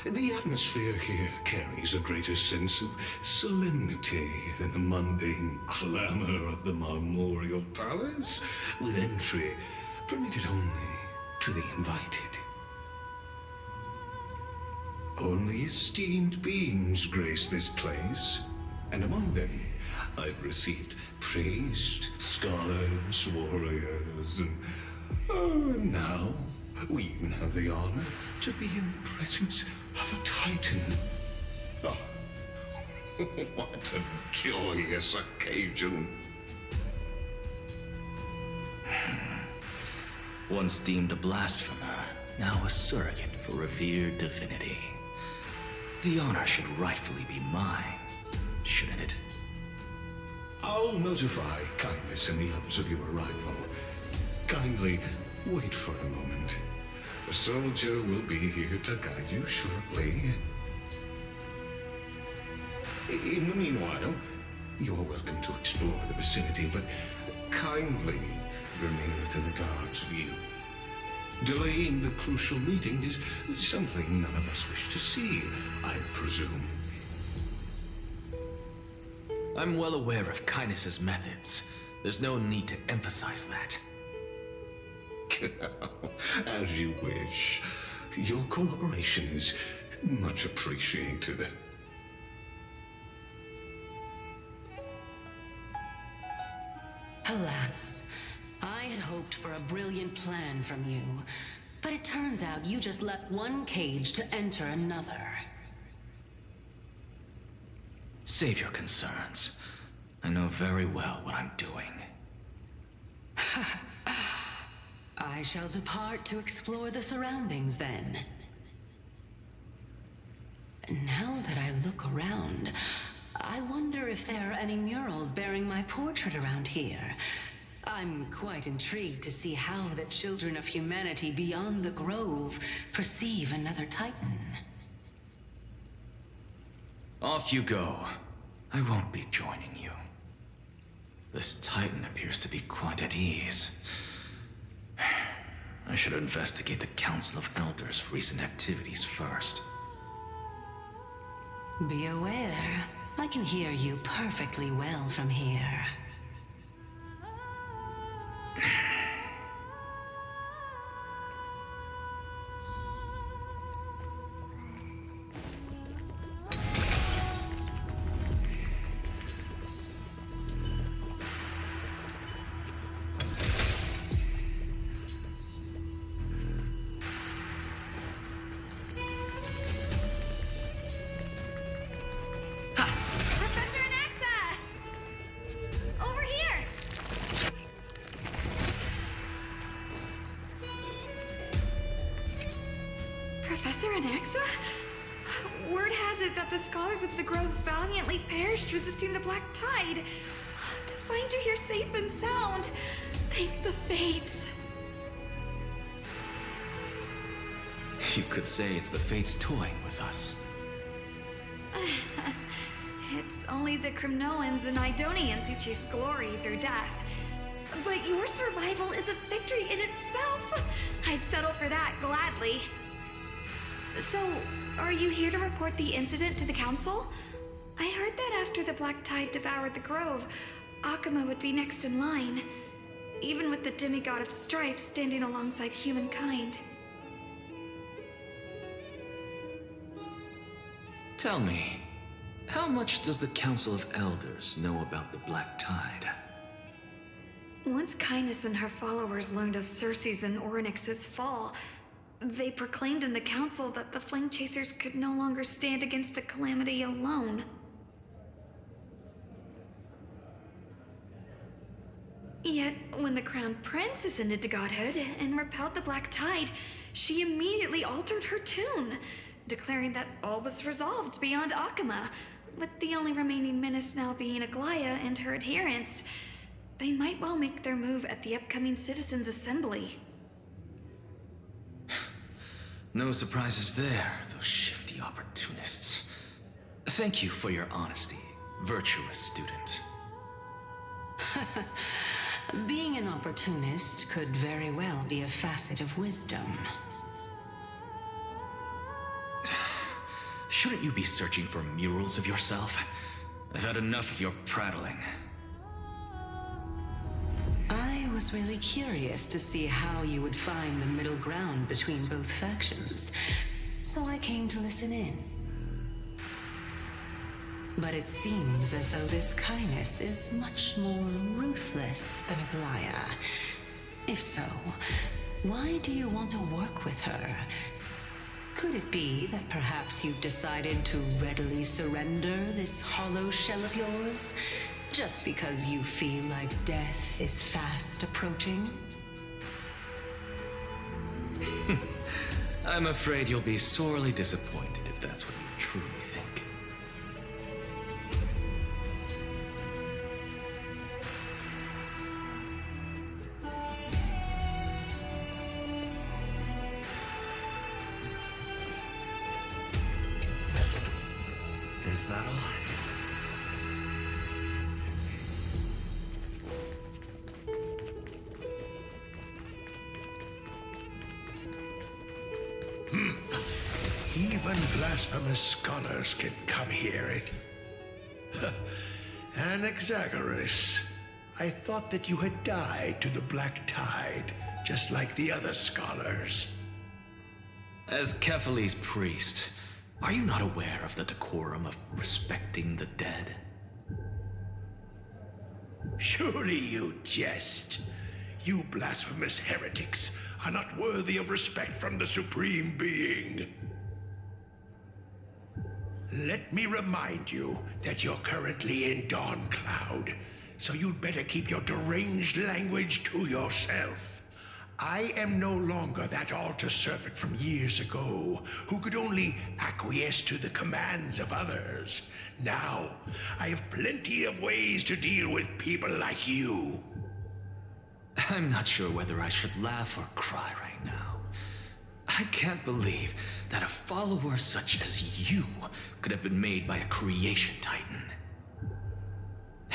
I: The atmosphere here carries a greater sense of solemnity than the mundane clamor of the Marmorial Palace, with entry permitted only to the invited. Only esteemed beings grace this place, and among them I've received priests, scholars, warriors, and now we even have the honor to be in the presence of a Titan. Oh, what a joyous occasion.
F: Once deemed a blasphemer, now a surrogate for revered divinity. The honor should rightfully be mine, shouldn't it?
I: I'll notify Kindness and the others of your arrival. Kindly wait for a moment. A soldier will be here to guide you shortly. In the meanwhile, you're welcome to explore the vicinity, but kindly remain within the guard's view. Delaying the crucial meeting is something none of us wish to see, I presume.
F: I'm well aware of Kindness's methods. There's no need to emphasize that.
I: As you wish. Your cooperation is much appreciated.
J: Alas, I had hoped for a brilliant plan from you, but it turns out you just left one cage to enter another.
F: Save your concerns. I know very well what I'm doing.
J: I shall depart to explore the surroundings then. Now that I look around, I wonder if there are any murals bearing my portrait around here. I'm quite intrigued to see how the children of humanity beyond the grove perceive another Titan.
F: Off you go. I won't be joining you. This Titan appears to be quite at ease. I should investigate the Council of Elders' recent activities first.
J: Be aware, I can hear you perfectly well from here.
E: Professor Anaxa? Word has it that the scholars of the Grove valiantly perished resisting the Black Tide. To find you here safe and sound, thank the fates.
F: You could say it's the fates toying with us.
E: It's only the Kremnoans and Idonians who chase glory through death. But your survival is a victory in itself. I'd settle for that gladly. So, are you here to report the incident to the Council? I heard that after the Black Tide devoured the Grove, Akuma would be next in line, even with the demigod of strife standing alongside humankind.
F: Tell me, how much does the Council of Elders know about the Black Tide?
E: Once Kindness and her followers learned of Circe's and Orynyx's fall, they proclaimed in the council that the Flame Chasers could no longer stand against the calamity alone. Yet, when the Crown Prince ascended to godhood and repelled the Black Tide, she immediately altered her tune, declaring that all was resolved beyond Akuma, with the only remaining menace now being Aglaya and her adherents. They might well make their move at the upcoming Citizens' Assembly.
F: No surprises there, those shifty opportunists. Thank you for your honesty, virtuous student.
J: Being an opportunist could very well be a facet of wisdom.
F: Shouldn't you be searching for murals of yourself? I've had enough of your prattling.
J: I was really curious to see how you would find the middle ground between both factions, so I came to listen in. But it seems as though this Kindness is much more ruthless than Aglaya. If so, why do you want to work with her? Could it be that perhaps you've decided to readily surrender this hollow shell of yours, just because you feel like death is fast approaching?
F: I'm afraid you'll be sorely disappointed if that's what you truly think.
D: Is that all?
K: Even blasphemous scholars can come here. Anaxagoras, I thought that you had died to the Black Tide, just like the other scholars.
F: As Kephales's priest, are you not aware of the decorum of respecting the dead?
K: Surely you jest. You blasphemous heretics are not worthy of respect from the Supreme Being. Let me remind you that you're currently in Dawn Cloud, so you'd better keep your deranged language to yourself. I am no longer that altar servant from years ago who could only acquiesce to the commands of others. Now, I have plenty of ways to deal with people like you.
F: I'm not sure whether I should laugh or cry right now. I can't believe that a follower such as you could have been made by a creation titan.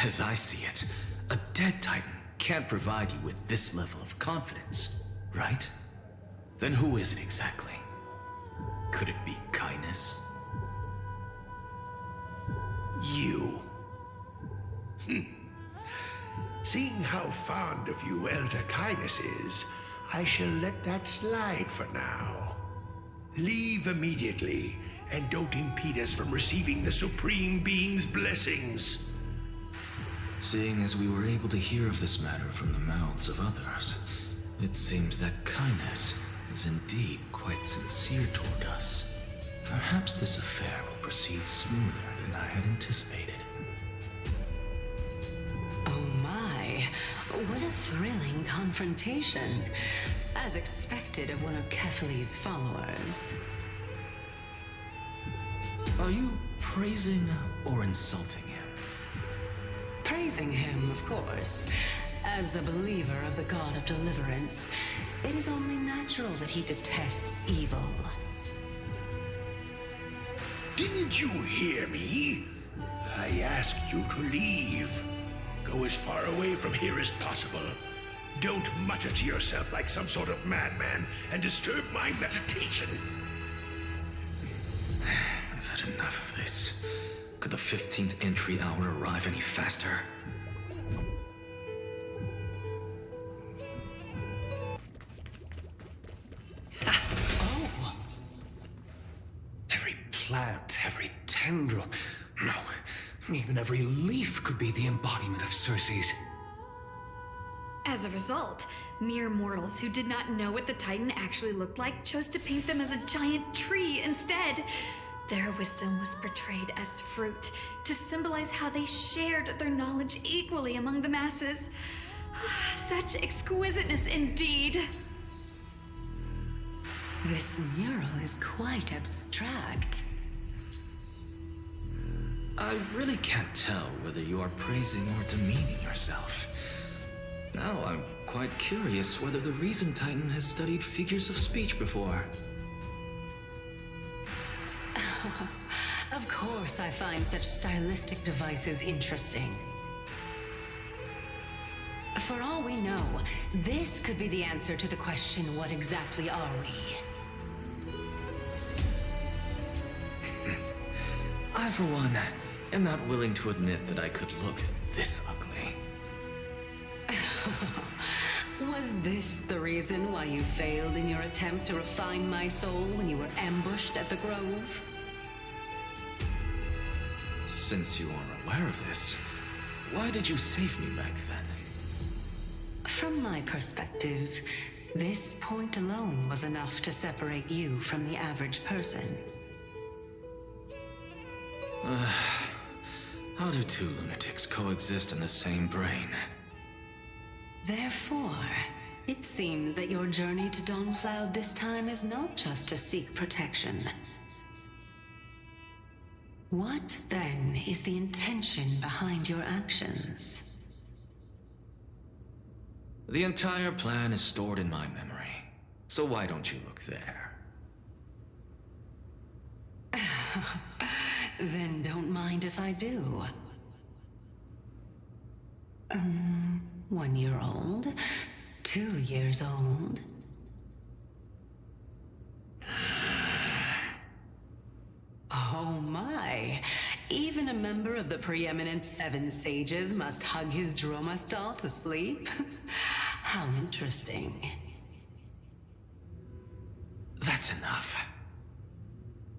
F: As I see it, a dead titan can't provide you with this level of confidence, right? Then who is it exactly? Could it be Kindness?
K: You. Seeing how fond of you Elder Kindness is, I shall let that slide for now. Leave immediately, and don't impede us from receiving the Supreme Being's blessings.
F: Seeing as we were able to hear of this matter from the mouths of others, it seems that Kindness is indeed quite sincere toward us. Perhaps this affair will proceed smoother than I had anticipated.
J: Oh my, what a thrilling confrontation. As expected of one of Kephales's followers.
F: Are you praising or insulting him?
J: Praising him, of course. As a believer of the god of deliverance, it is only natural that he detests evil.
K: Didn't you hear me? I asked you to leave. Go as far away from here as possible. Don't mutter to yourself like some sort of madman and disturb my meditation.
F: I've had enough of this. Could the 15th entry hour arrive any faster?
I: Oh! Every plant, every tendril, no, even every leaf could be the embodiment of Circe's.
E: As a result, mere mortals who did not know what the Titan actually looked like chose to paint them as a giant tree instead. Their wisdom was portrayed as fruit to symbolize how they shared their knowledge equally among the masses. Such exquisiteness indeed.
J: This mural is quite abstract.
F: I really can't tell whether you are praising or demeaning yourself. Now I'm quite curious whether the Reason Titan has studied figures of speech before.
J: Of course I find such stylistic devices interesting. For all we know, this could be the answer to the question, what exactly are we?
F: I, for one, am not willing to admit that I could look this ugly.
J: Was this the reason why you failed in your attempt to refine my soul when you were ambushed at the Grove?
F: Since you are aware of this, why did you save me back then?
J: From my perspective, this point alone was enough to separate you from the average person.
F: How do two lunatics coexist in the same brain?
J: Therefore, it seems that your journey to Dawncloud this time is not just to seek protection. What, then, is the intention behind your actions?
F: The entire plan is stored in my memory, so why don't you look there?
J: Then don't mind if I do. 1 year old? 2 years old? Oh my! Even a member of the preeminent Seven Sages must hug his droma stall to sleep? How interesting.
F: That's enough.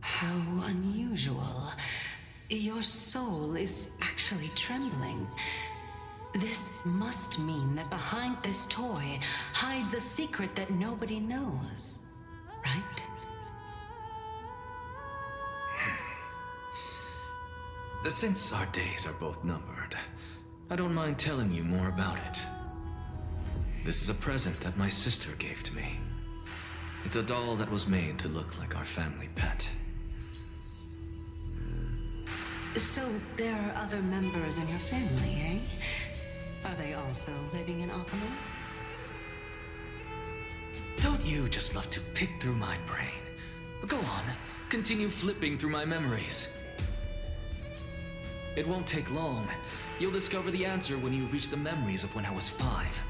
J: How unusual. Your soul is actually trembling. This must mean that behind this toy hides a secret that nobody knows, right?
F: Since our days are both numbered, I don't mind telling you more about it. This is a present that my sister gave to me. It's a doll that was made to look like our family pet.
J: So there are other members in your family, eh? Are they also living in alchemy?
F: Don't you just love to pick through my brain? Go on, continue flipping through my memories. It won't take long. You'll discover the answer when you reach the memories of when I was 5.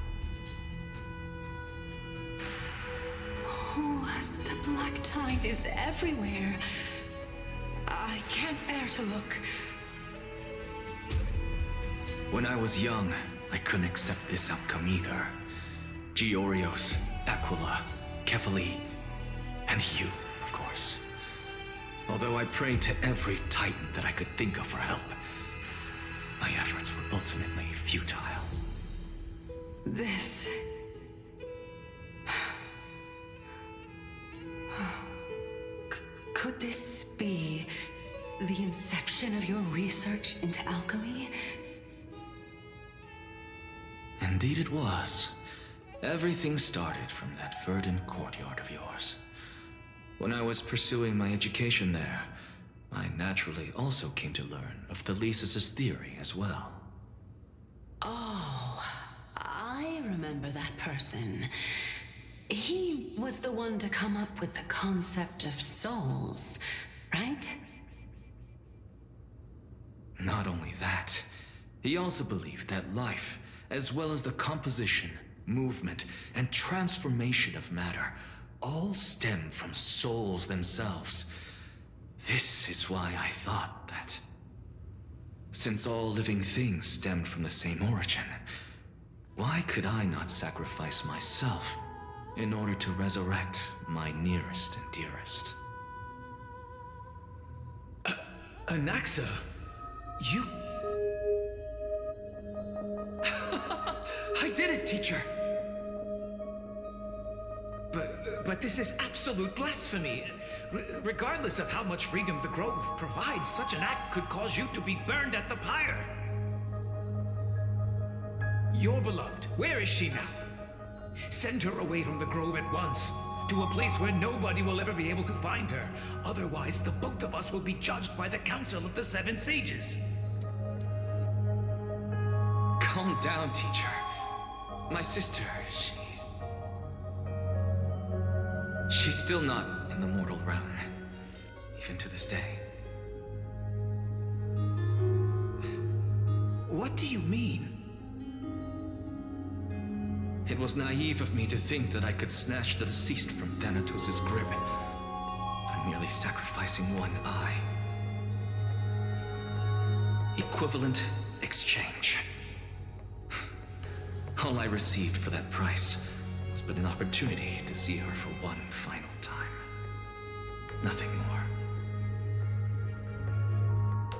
J: Oh, the black tide is everywhere. I can't bear to look.
F: When I was young, I couldn't accept this outcome either. Georios, Aquila, Kefali, and you, of course. Although I prayed to every titan that I could think of for help, my efforts were ultimately futile.
J: This... Could this be the inception of your research into alchemy?
F: Indeed it was. Everything started from that verdant courtyard of yours. When I was pursuing my education there, I naturally also came to learn of Thelesis' theory as well.
J: Oh, I remember that person. He was the one to come up with the concept of souls, right?
F: Not only that, he also believed that life, as well as the composition, movement, and transformation of matter, all stem from souls themselves. This is why I thought that, since all living things stemmed from the same origin, why could I not sacrifice myself in order to resurrect my nearest and dearest?
G: Anaxa, you... I did it, teacher!
L: But this is absolute blasphemy. Regardless of how much freedom the Grove provides, such an act could cause you to be burned at the pyre. Your beloved, where is she now? Send her away from the Grove at once, to a place where nobody will ever be able to find her. Otherwise, the both of us will be judged by the Council of the Seven Sages.
F: Calm down, teacher. My sister, she's still not in the mortal realm, even to this day.
L: What do you mean?
F: It was naive of me to think that I could snatch the deceased from Thanatos' grip by merely sacrificing one eye. Equivalent exchange. All I received for that price was but an opportunity to see her for one final time. Nothing more.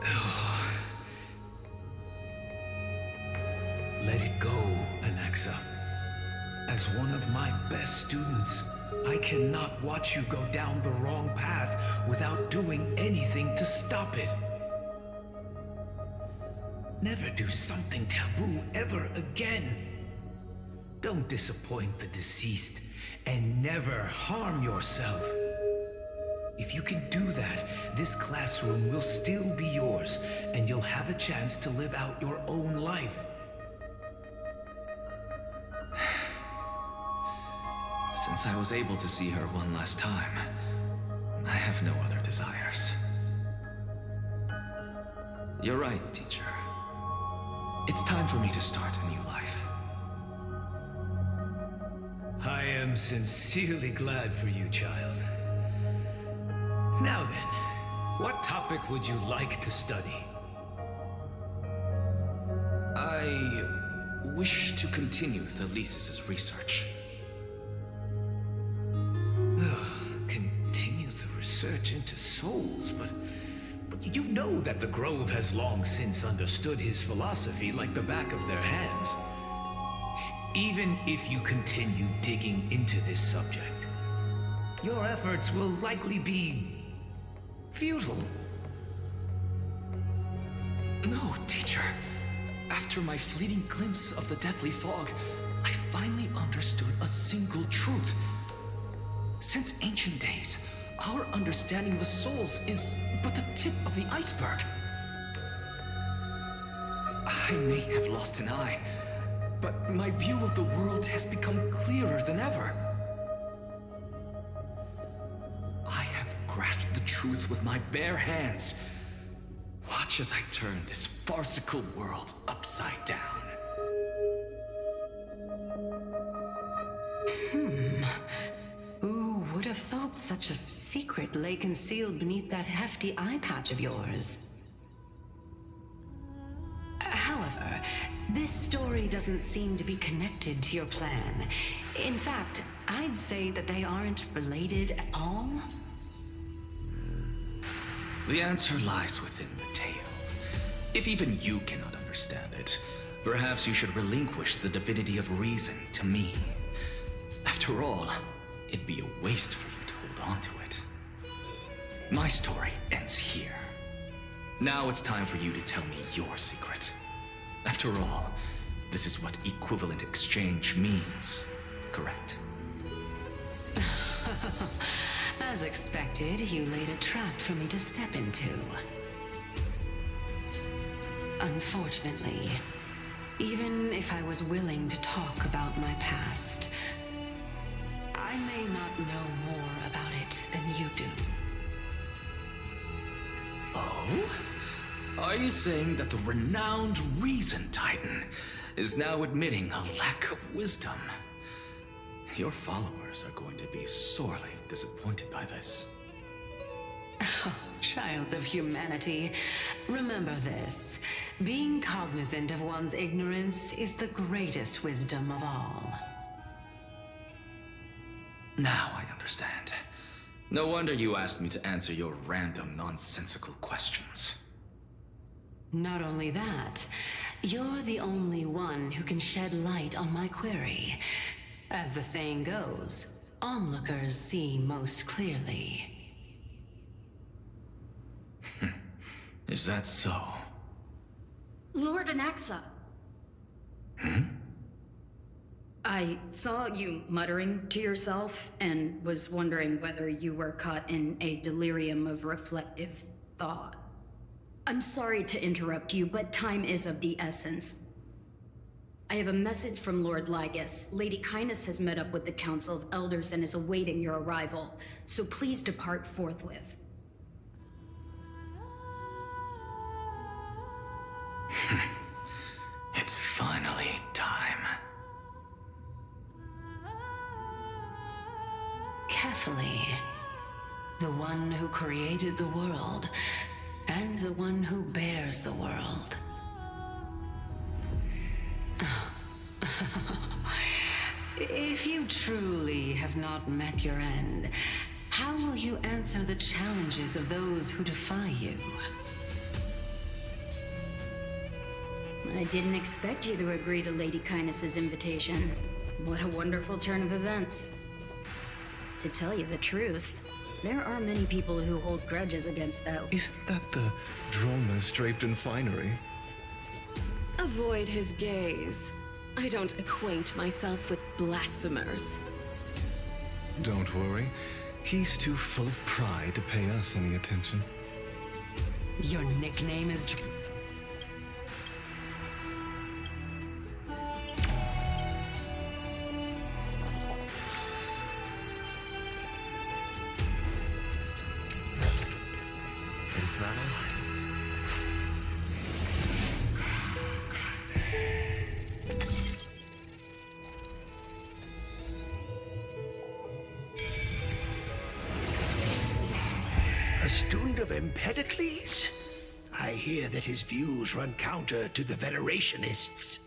L: Oh. Let it go, Anaxa. As one of my best students, I cannot watch you go down the wrong path without doing anything to stop it. Never do something taboo ever again. Don't disappoint the deceased, and never harm yourself. If you can do that, this classroom will still be yours, and you'll have a chance to live out your own life.
F: Since I was able to see her one last time, I have no other desires. You're right, teacher. It's time for me to start a new life.
L: I am sincerely glad for you, child. Now then, what topic would you like to study?
F: I wish to continue Thelesis' research.
L: Continue the research into souls, but you know that the Grove has long since understood his philosophy like the back of their hands. Even if you continue digging into this subject, your efforts will likely be futile.
F: No, teacher. After my fleeting glimpse of the deathly fog, I finally understood a single truth. Since ancient days, our understanding of the souls is but the tip of the iceberg. I may have lost an eye, but my view of the world has become clearer than ever. I have grasped the truth with my bare hands. Watch as I turn this farcical world upside down.
J: Who would have thought such a secret lay concealed beneath that hefty eye patch of yours? However, this story doesn't seem to be connected to your plan. In fact, I'd say that they aren't related at all.
F: The answer lies within the tale. If even you cannot understand it, perhaps you should relinquish the divinity of reason to me. After all, it'd be a waste for you to hold on to it. My story ends here. Now it's time for you to tell me your secret. After all, this is what equivalent exchange means, correct?
J: As expected, you laid a trap for me to step into. Unfortunately, even if I was willing to talk about my past, I may not know more about it than you do.
G: Oh? Are you saying that the renowned Reason Titan is now admitting a lack of wisdom? Your followers are going to be sorely disappointed by this.
J: Child of humanity, remember this. Being cognizant of one's ignorance is the greatest wisdom of all.
G: Now I understand. No wonder you asked me to answer your random, nonsensical questions.
J: Not only that, you're the only one who can shed light on my query. As the saying goes, onlookers see most clearly.
G: Is that so?
M: Lord Anaxa. I saw you muttering to yourself and was wondering whether you were caught in a delirium of reflective thought. I'm sorry to interrupt you, but time is of the essence. I have a message from Lord Lygus. Lady Kindness has met up with the Council of Elders and is awaiting your arrival, so please depart forthwith.
G: It's finally time.
J: Carefully. The one who created the world, and the one who bears the world. If you truly have not met your end, how will you answer the challenges of those who defy you?
M: I didn't expect you to agree to Lady Kindness's invitation. What a wonderful turn of events. To tell you the truth, there are many people who hold grudges against that.
N: Isn't that the dromas draped in finery?
O: Avoid his gaze. I don't acquaint myself with blasphemers.
N: Don't worry. He's too full of pride to pay us any attention.
J: Your nickname is...
D: Is that all?
K: A student of Empedocles? I hear that his views run counter to the Venerationists.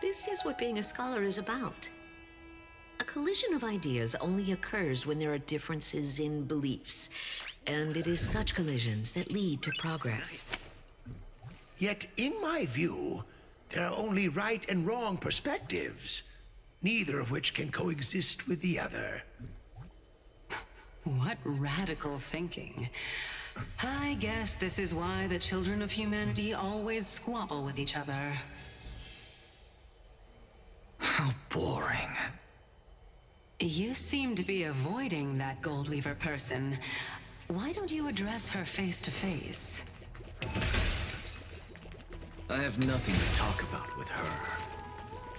P: This is what being a scholar is about. A collision of ideas only occurs when there are differences in beliefs, and it is such collisions that lead to progress.
K: Yet, in my view, there are only right and wrong perspectives, neither of which can coexist with the other.
J: What radical thinking. I guess this is why the children of humanity always squabble with each other.
G: How boring.
J: You seem to be avoiding that Goldweaver person. Why don't you address her face to face?
G: I have nothing to talk about with her.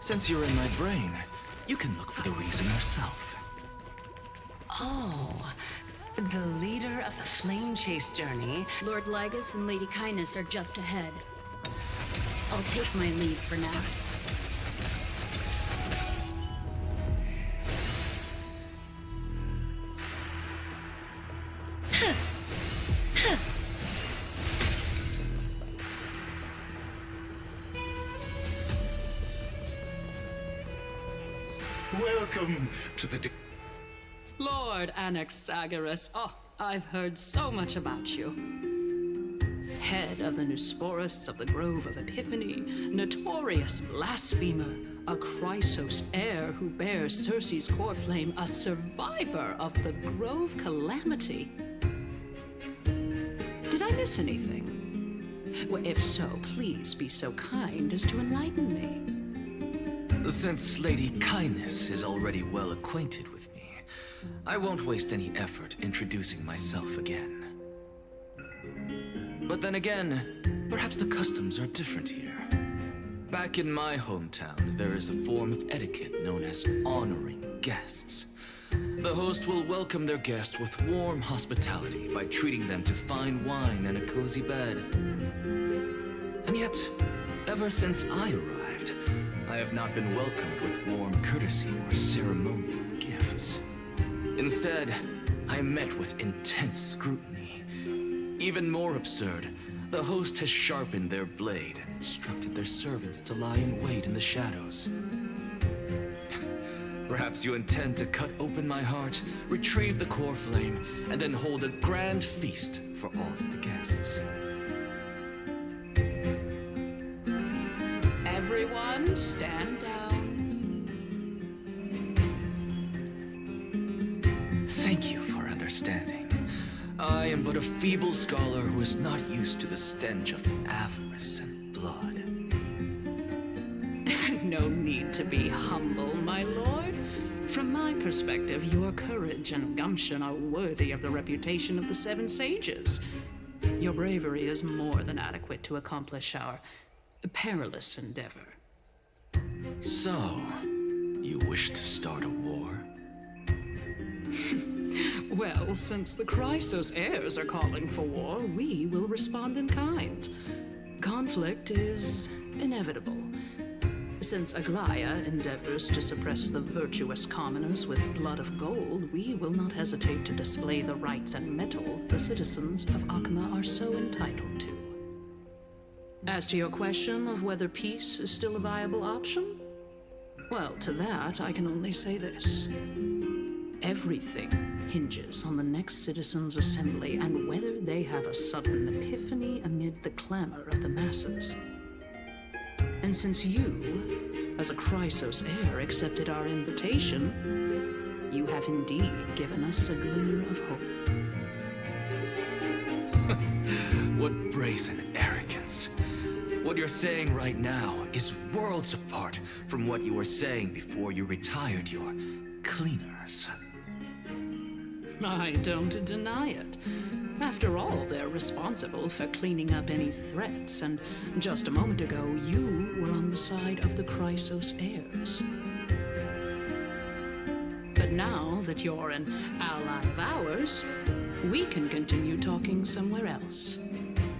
G: Since you're in my brain, you can look for the reason yourself.
J: Oh, the leader of the Flame Chase journey.
M: Lord Lygus and Lady Kindness are just ahead. I'll take my leave for now.
I: Welcome to the...
Q: Lord Anaxagoras, oh, I've heard so much about you. Head of the Nusporists of the Grove of Epiphany, notorious blasphemer, a Chrysos heir who bears Circe's core flame, a survivor of the Grove calamity. Did I miss anything? Well, if so, please be so kind as to enlighten me.
G: Since Lady Kindness is already well acquainted with me, I won't waste any effort introducing myself again. But then again, perhaps the customs are different here. Back in my hometown, there is a form of etiquette known as honoring guests. The host will welcome their guest with warm hospitality by treating them to fine wine and a cozy bed. And yet, ever since I arrived, I have not been welcomed with warm courtesy or ceremonial gifts. Instead, I am met with intense scrutiny. Even more absurd, the host has sharpened their blade and instructed their servants to lie in wait in the shadows. Perhaps you intend to cut open my heart, retrieve the core flame, and then hold a grand feast for all of the guests.
Q: Everyone, stand down.
G: Thank you for understanding. I am but a feeble scholar who is not used to the stench of avarice and blood.
Q: No need to be humble, my lord. From my perspective, your courage and gumption are worthy of the reputation of the Seven Sages. Your bravery is more than adequate to accomplish our perilous endeavor.
G: So, you wish to start a war?
Q: Well, since the Chrysos heirs are calling for war, we will respond in kind. Conflict is inevitable. Since Aglaya endeavors to suppress the virtuous commoners with blood of gold, we will not hesitate to display the rights and mettle the citizens of Akima are so entitled to. As to your question of whether peace is still a viable option, well, to that I can only say this. Everything hinges on the next citizens' assembly and whether they have a sudden epiphany amid the clamor of the masses. And since you, as a Chrysos heir, accepted our invitation, you have indeed given us a glimmer of hope.
G: What brazen arrogance. What you're saying right now is worlds apart from what you were saying before you retired your cleaners.
Q: I don't deny it. After all, they're responsible for cleaning up any threats, and just a moment ago, you were on the side of the Chrysos heirs. But now that you're an ally of ours, we can continue talking somewhere else.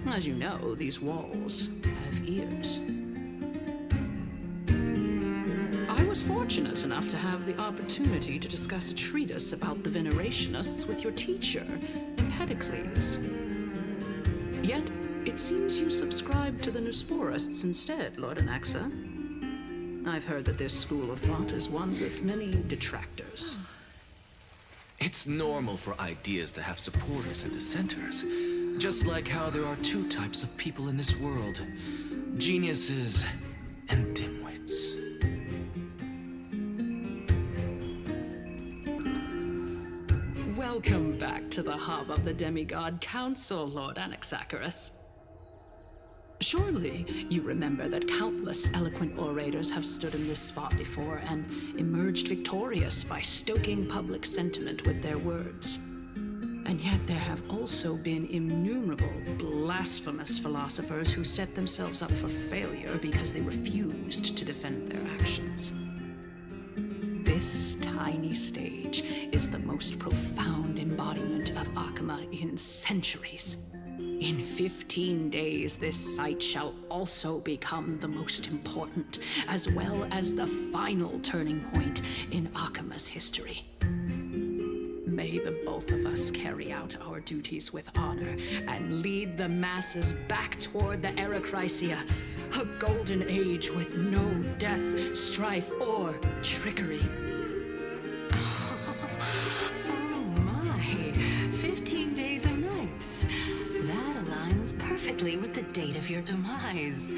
Q: As you know, these walls have ears. I was fortunate enough to have the opportunity to discuss a treatise about the Venerationists with your teacher, Empedocles. Yet, it seems you subscribe to the Nusporists instead, Lord Anaxa. I've heard that this school of thought is one with many detractors.
G: It's normal for ideas to have supporters and dissenters, just like how there are two types of people in this world: geniuses and dimwits.
Q: Welcome back to the hub of the Demigod Council, Lord Anaxagoras. Surely you remember that countless eloquent orators have stood in this spot before and emerged victorious by stoking public sentiment with their words. And yet there have also been innumerable blasphemous philosophers who set themselves up for failure because they refused to defend their actions. This tiny stage is the most profound embodiment of Akima in centuries. In 15 days, this site shall also become the most important, as well as the final turning point in Akima's history. May the both of us carry out our duties with honor and lead the masses back toward the Erechrysia, a golden age with no death, strife, or trickery.
J: Oh my, 15 days and nights. That aligns perfectly with the date of your demise.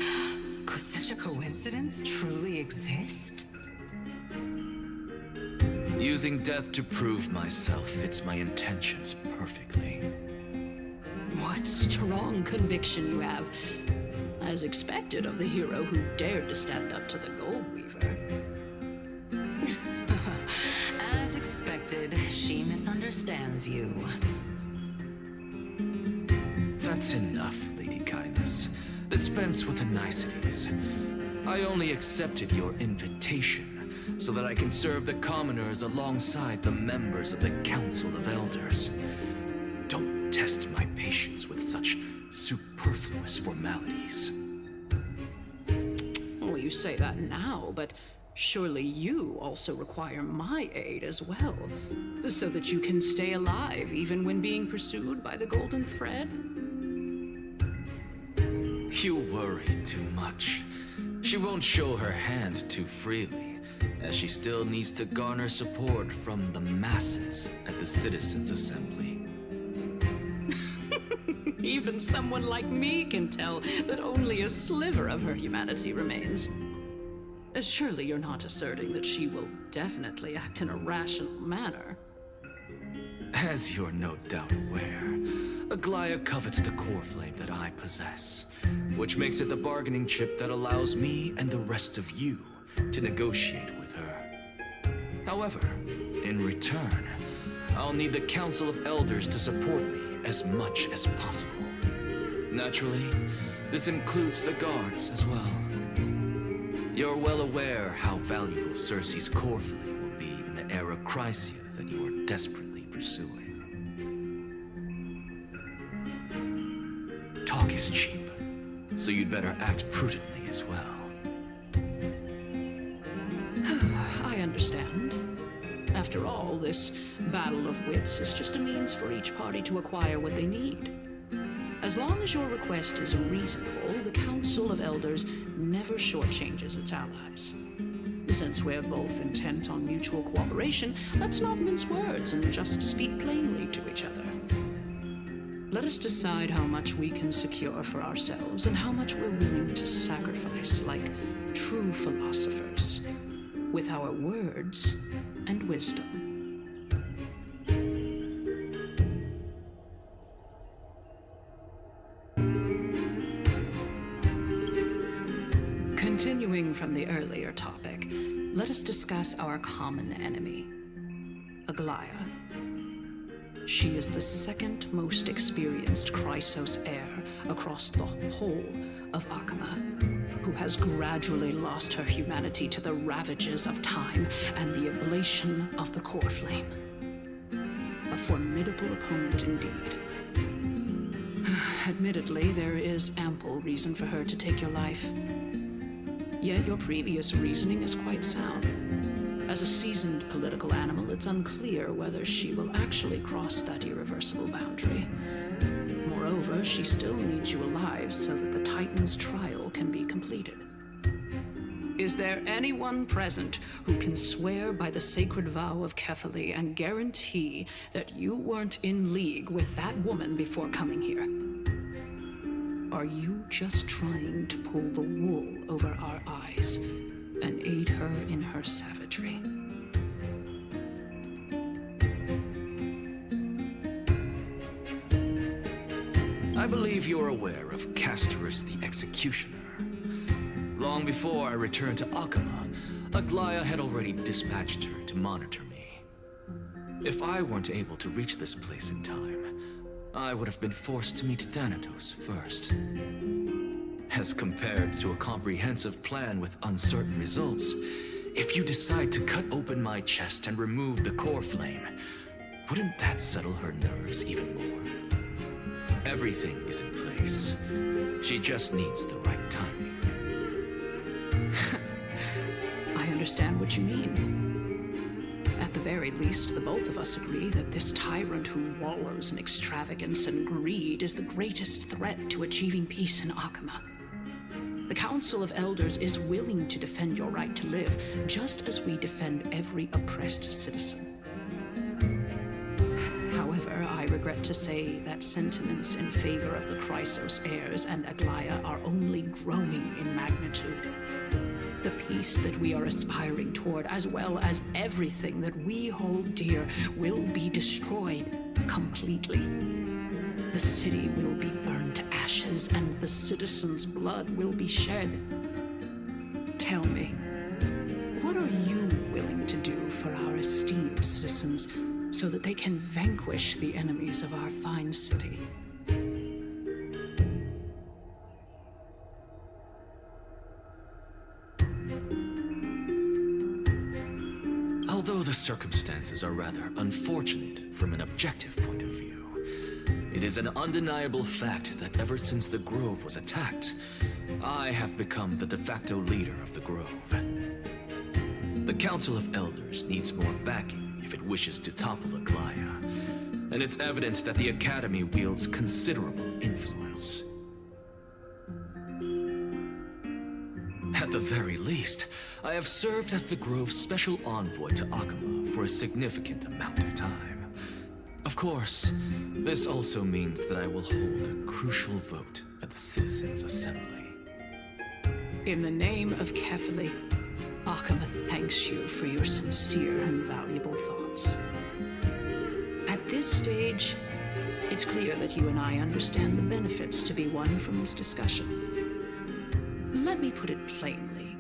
J: Could such a coincidence truly exist?
G: Using death to prove myself fits my intentions perfectly.
Q: What strong conviction you have, as expected of the hero who dared to stand up to the Gold Weaver.
J: As expected expected. She misunderstands you.
G: That's enough, Lady Kindness. Dispense with the niceties. I only accepted your invitation so that I can serve the commoners alongside the members of the Council of Elders. Don't test my patience with such superfluous formalities.
Q: Well, you say that now, but surely you also require my aid as well, so that you can stay alive even when being pursued by the Golden Thread?
G: You worry too much. She won't show her hand too freely, as she still needs to garner support from the masses at the Citizens' Assembly.
Q: Even someone like me can tell that only a sliver of her humanity remains. Surely you're not asserting that she will definitely act in a rational manner.
G: As you're no doubt aware, Aglaia covets the core flame that I possess, which makes it the bargaining chip that allows me and the rest of you to negotiate with her. However, in return, I'll need the Council of Elders to support me as much as possible. Naturally, this includes the guards as well. You're well aware how valuable Cersei's core flame will be in the era Chrysia that you are desperately pursuing. Talk is cheap, so you'd better act prudently as well.
Q: I understand. After all, this battle of wits is just a means for each party to acquire what they need. As long as your request is reasonable, the Council of Elders never shortchanges its allies. Since we're both intent on mutual cooperation, let's not mince words and just speak plainly to each other. Let us decide how much we can secure for ourselves and how much we're willing to sacrifice like true philosophers, with our words and wisdom. Continuing from the earlier topic, let us discuss our common enemy, Aglaia. She is the second most experienced Chrysos heir across the whole of Akama, who has gradually lost her humanity to the ravages of time and the ablation of the core flame. A formidable opponent indeed. Admittedly, there is ample reason for her to take your life. Yet your previous reasoning is quite sound. As a seasoned political animal, it's unclear whether she will actually cross that irreversible boundary. Moreover, she still needs you alive so that the Titan's trial can be completed. Is there anyone present who can swear by the sacred vow of Kefali and guarantee that you weren't in league with that woman before coming here? Are you just trying to pull the wool over our eyes and aid her in her savagery?
G: I believe you're aware of Castorus the Executioner. Long before I returned to Akama, Aglaia had already dispatched her to monitor me. If I weren't able to reach this place in time, I would have been forced to meet Thanatos first. As compared to a comprehensive plan with uncertain results, if you decide to cut open my chest and remove the core flame, wouldn't that settle her nerves even more? Everything is in place. She just needs the right timing.
Q: I understand what you mean. At the very least, the both of us agree that this tyrant who wallows in extravagance and greed is the greatest threat to achieving peace in Akama. The Council of Elders is willing to defend your right to live, just as we defend every oppressed citizen. However, I regret to say that sentiments in favor of the Chrysos heirs and Aglaia are only growing in magnitude. The peace that we are aspiring toward, as well as everything that we hold dear, will be destroyed completely. The city will be burned to ashes, and the citizens' blood will be shed. Tell me, what are you willing to do for our esteemed citizen? citizens so that they can vanquish the enemies of our fine city.
G: Although the circumstances are rather unfortunate from an objective point of view, it is an undeniable fact that ever since the Grove was attacked, I have become the de facto leader of the Grove. The Council of Elders needs more backing if it wishes to topple Aglaya, and it's evident that the Academy wields considerable influence. At the very least, I have served as the Grove's special envoy to Akama for a significant amount of time. Of course, this also means that I will hold a crucial vote at the Citizens' Assembly.
Q: In the name of Kefili, Akama thanks you for your sincere and valuable thoughts. At this stage, it's clear that you and I understand the benefits to be won from this discussion. Let me put it plainly.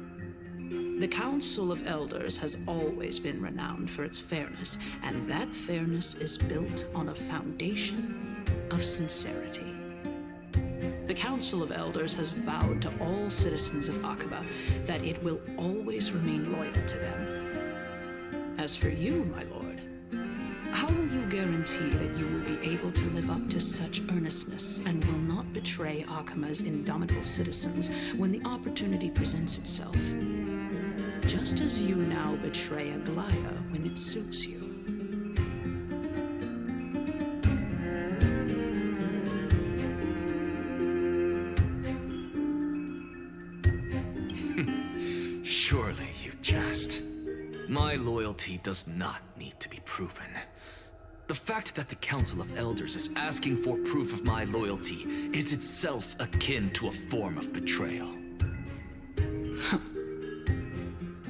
Q: The Council of Elders has always been renowned for its fairness, and that fairness is built on a foundation of sincerity. The Council of Elders has vowed to all citizens of Akaba that it will always remain loyal to them. As for you, my lord, how will you guarantee that you will be able to live up to such earnestness and will not betray Akama's indomitable citizens when the opportunity presents itself? Just as you now betray Aglaya when it suits you.
G: Surely you jest. My loyalty does not need to be proven. The fact that the Council of Elders is asking for proof of my loyalty is itself akin to a form of betrayal.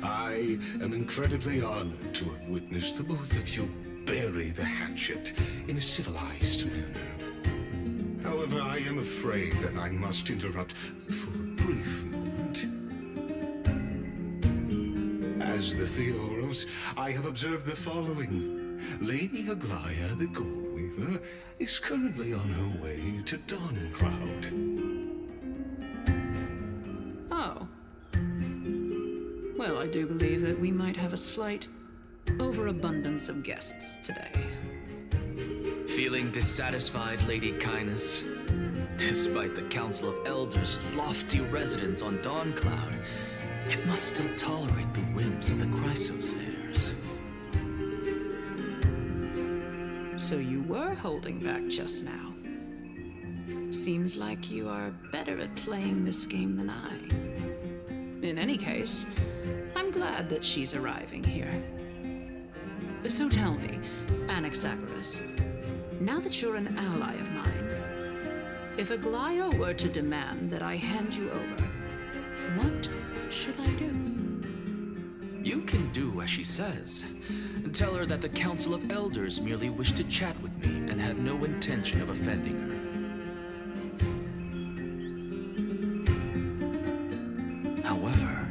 I: I am incredibly honored to have witnessed the both of you bury the hatchet in a civilized manner. However, I am afraid that I must interrupt for a brief moment. As the Theoros, I have observed the following. Lady Aglaya, the Goldweaver, is currently on her way to Dawncloud.
Q: Oh. Well, I do believe that we might have a slight overabundance of guests today.
G: Feeling dissatisfied, Lady Kindness? Despite the Council of Elders' lofty residence on Dawncloud, it must still tolerate the whims of the Chrysos heirs.
Q: So you were holding back just now. Seems like you are better at playing this game than I. In any case, I'm glad that she's arriving here. So tell me, Anaxagoras, now that you're an ally of mine, if Aglaya were to demand that I hand you over, what should I do?
G: You can do as she says. Tell her that the Council of Elders merely wished to chat with me and had no intention of offending her. However,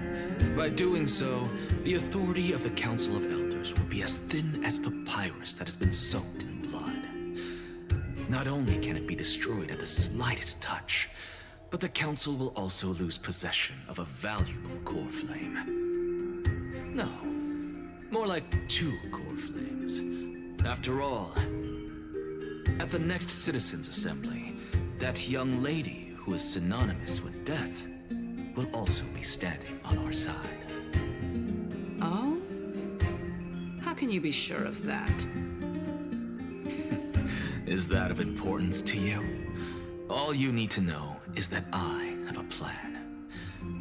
G: by doing so, the authority of the Council of Elders will be as thin as papyrus that has been soaked in blood. Not only can it be destroyed at the slightest touch, but the Council will also lose possession of a valuable core flame. No, more like 2 core flames. After all, at the next Citizens' Assembly, that young lady who is synonymous with death will also be standing on our side.
Q: Oh? How can you be sure of that?
G: Is that of importance to you? All you need to know is that I have a plan.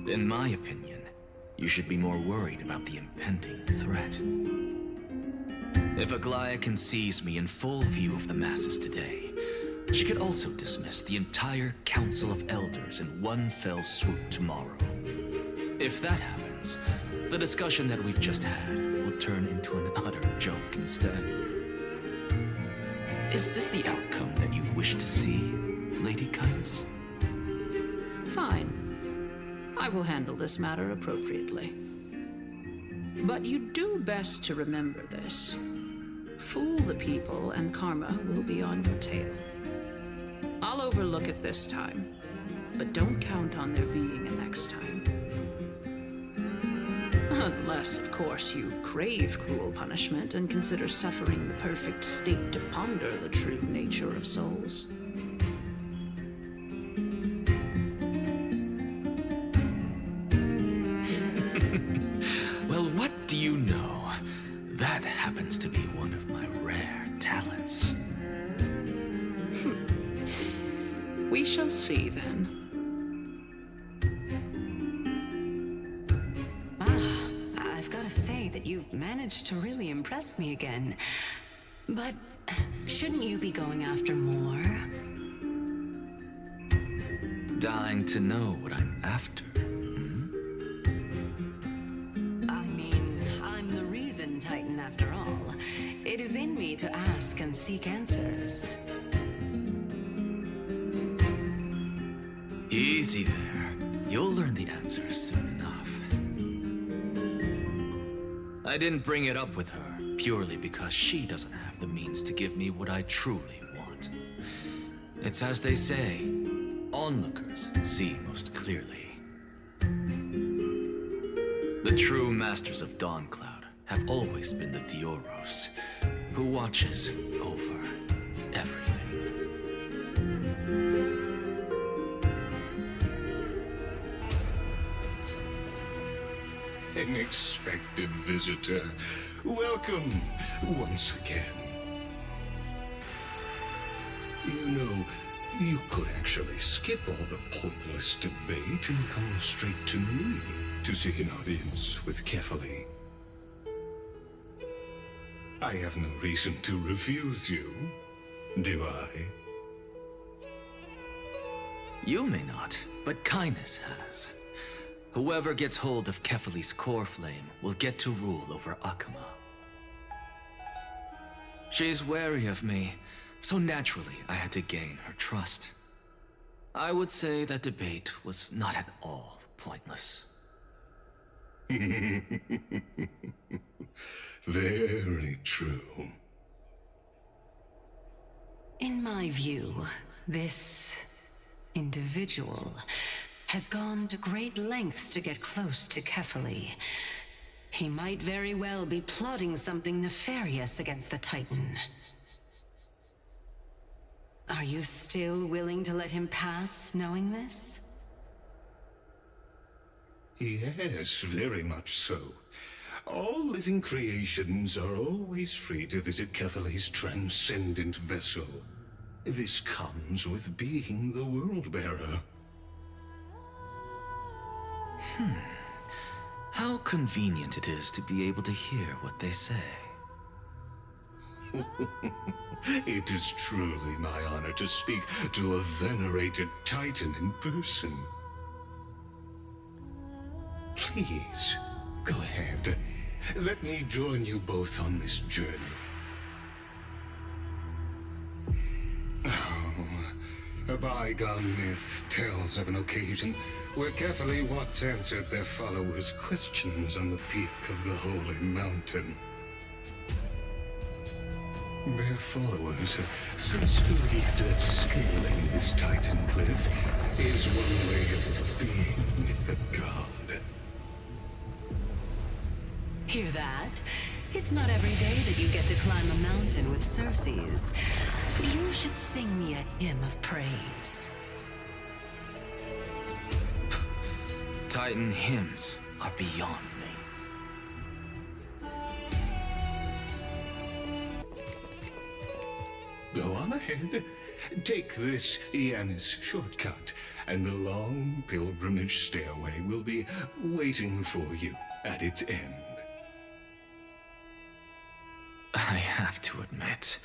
G: In my opinion, you should be more worried about the impending threat. If Aglaya can seize me in full view of the masses today, she could also dismiss the entire Council of Elders in one fell swoop tomorrow. If that happens, the discussion that we've just had will turn into an utter joke instead. Is this the outcome that you wish to see, Lady Kindness?
Q: Fine. I will handle this matter appropriately. But you do best to remember this. Fool the people and karma will be on your tail. I'll overlook it this time, but don't count on there being a next time. Unless, of course, you crave cruel punishment and consider suffering the perfect state to ponder the true nature of souls.
G: Well, what do you know? That happens to be one of my rare talents.
Q: We shall see then.
J: I've got to say that you've managed to really impress me again. But shouldn't you be going after more?
G: Dying to know what I'm after.
J: I mean, I'm the reason Titan after all. It is in me to ask and seek answers.
G: Easy there. You'll learn the answers soon enough. I didn't bring it up with her purely because she doesn't have the means to give me what I truly want. It's as they say, onlookers see most clearly. The true masters of Dawncloud have always been the Theoros, who watches over everything.
I: Unexpected visitor. Welcome once again. You know, you could actually skip all the pointless debate and come straight to me to seek an audience with Kefali. I have no reason to refuse you, do I?
G: You may not, but kindness has. Whoever gets hold of Kefali's core flame will get to rule over Akama. She's wary of me, so naturally I had to gain her trust. I would say that debate was not at all pointless.
I: Very true.
J: In my view, this individual has gone to great lengths to get close to Kefali. He might very well be plotting something nefarious against the Titan. Are you still willing to let him pass, knowing this?
I: Yes, very much so. All living creations are always free to visit Kefali's transcendent vessel. This comes with being the World-Bearer.
G: How convenient it is to be able to hear what they say.
I: It is truly my honor to speak to a venerated Titan in person. Please, go ahead. Let me join you both on this journey. A bygone myth tells of an occasion where Kefali once answered their followers' questions on the peak of the holy mountain. Their followers have since believed that scaling this Titan cliff is one way of being with the god.
J: Hear that? It's not every day that you get to climb a mountain with Circes. You should sing me a hymn of praise.
G: Titan hymns are beyond me.
I: Go on ahead. Take this Yanis shortcut, and the long pilgrimage stairway will be waiting for you at its end.
G: I have to admit,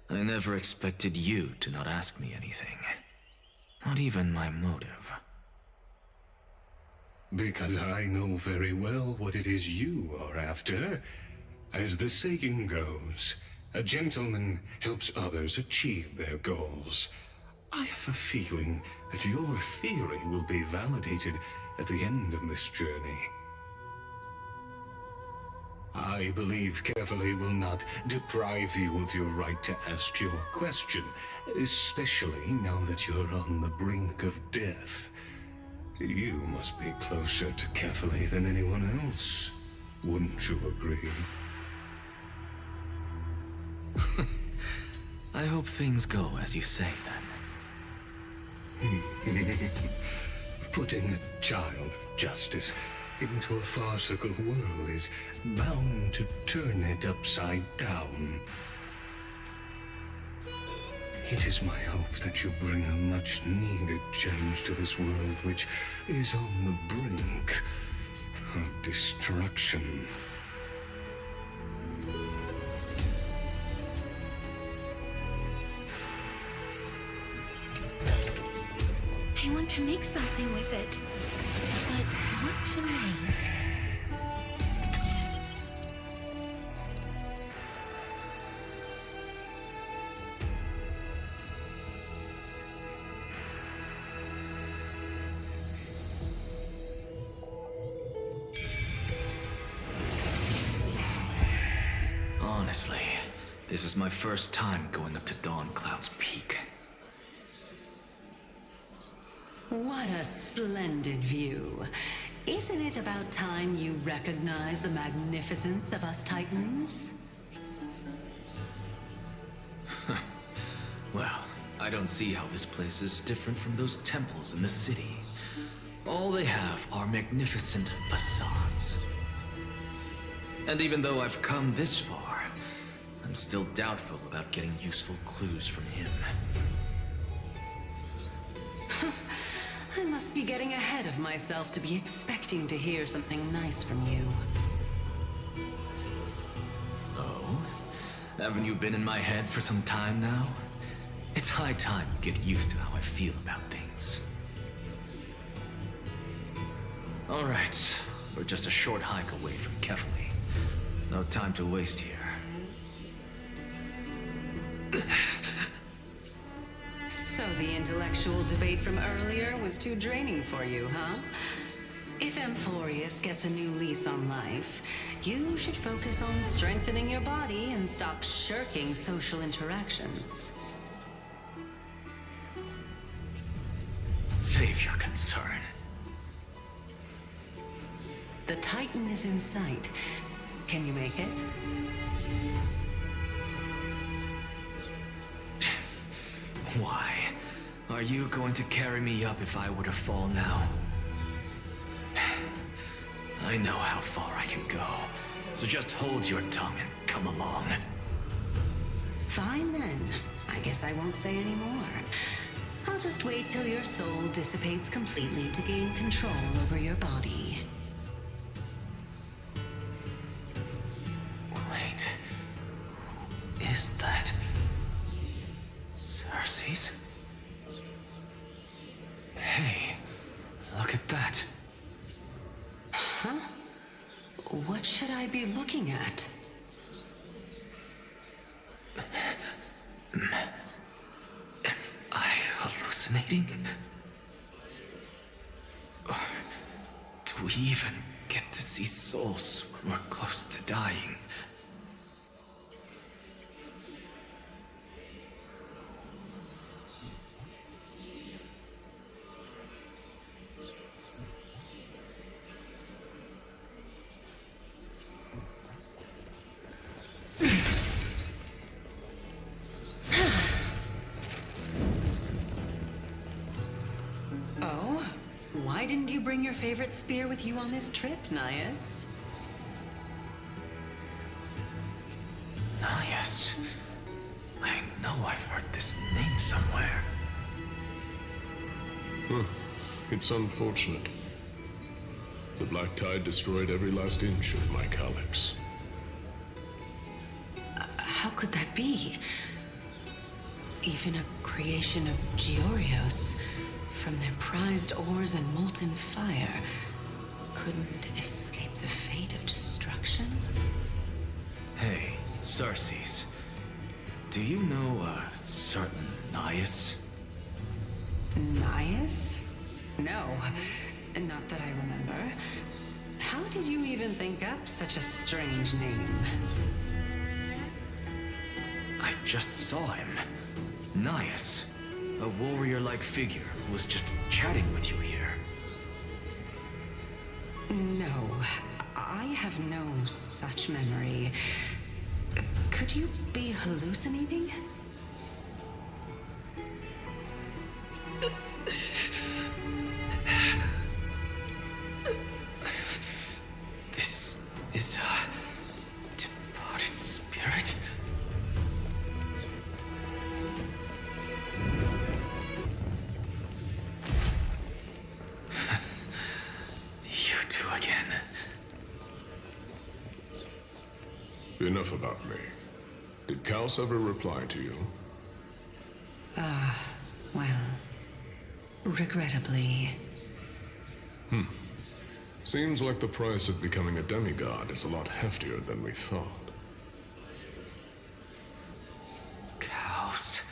G: I never expected you to not ask me anything. Not even my motive.
I: Because I know very well what it is you are after. As the saying goes, a gentleman helps others achieve their goals. I have a feeling that your theory will be validated at the end of this journey. I believe Kefali will not deprive you of your right to ask your question, especially now that you're on the brink of death. You must be closer to Kefali than anyone else. Wouldn't you agree?
F: I hope things go as you say, then.
I: Putting a child of justice into a farcical world is bound to turn it upside down. It is my hope that you bring a much-needed change to this world which is on the brink of destruction.
B: I want to make something with it, but what to make?
F: Honestly, this is my first time going up to Dawn Cloud's peak.
J: What a splendid view. Isn't it about time you recognize the magnificence of us Titans?
F: Well, I don't see how this place is different from those temples in the city. All they have are magnificent facades. And even though I've come this far, I'm still doubtful about getting useful clues from him.
J: I must be getting ahead of myself to be expecting to hear something nice from you.
F: Oh? Haven't you been in my head for some time now? It's high time you get used to how I feel about things. Alright, we're just a short hike away from Kefali. No time to waste here.
J: So the intellectual debate from earlier was too draining for you, huh? If Amphorius gets a new lease on life, you should focus on strengthening your body and stop shirking social interactions.
F: Save your concern.
J: The Titan is in sight. Can you make it?
F: Why? Are you going to carry me up if I were to fall now? I know how far I can go, so just hold your tongue and come along.
J: Fine then. I guess I won't say any more. I'll just wait till your soul dissipates completely to gain control over your body.
F: Wait. Who is that? Cersei's? Hey, look at that.
J: Huh? What should I be looking at?
F: Am I hallucinating? Or do we even get to see souls when we're close to dying?
J: Why didn't you bring your favorite spear with you on this trip, Nias?
F: Nias. I know I've heard this name somewhere.
R: It's unfortunate. The Black Tide destroyed every last inch of my calyx.
J: How could that be? Even a creation of Georios, from their prized ores and molten fire, couldn't escape the fate of destruction?
F: Hey, Cersei's. Do you know a certain Nias?
J: Nias? No, not that I remember. How did you even think up such a strange name?
G: I just saw him. Nias. A warrior-like figure who was just chatting with you here.
J: No, I have no such memory. Could you be hallucinating?
G: This is a departed spirit? You two again.
R: Enough about me. Did Kaos ever reply to you?
J: Well, regrettably.
R: Seems like the price of becoming a demigod is a lot heftier than we thought.
G: Kaos.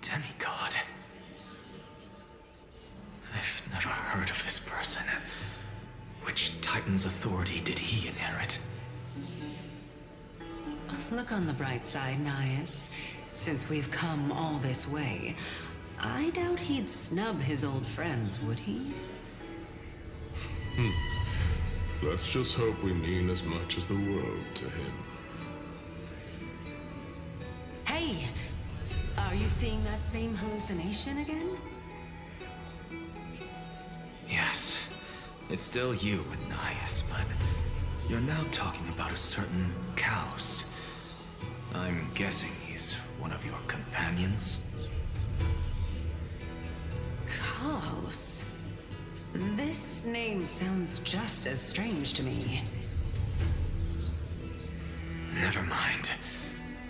G: Demigod. I've never heard of this person. Which Titan's authority did he inherit?
J: Look on the bright side, Nias. Since we've come all this way, I doubt he'd snub his old friends, would he?
R: Let's just hope we mean as much as the world to him.
J: Hey! Are you seeing that same hallucination again?
G: Yes. It's still you and Nias, but you're now talking about a certain Kaos. I'm guessing he's one of your companions?
J: Kaos? This name sounds just as strange to me.
G: Never mind.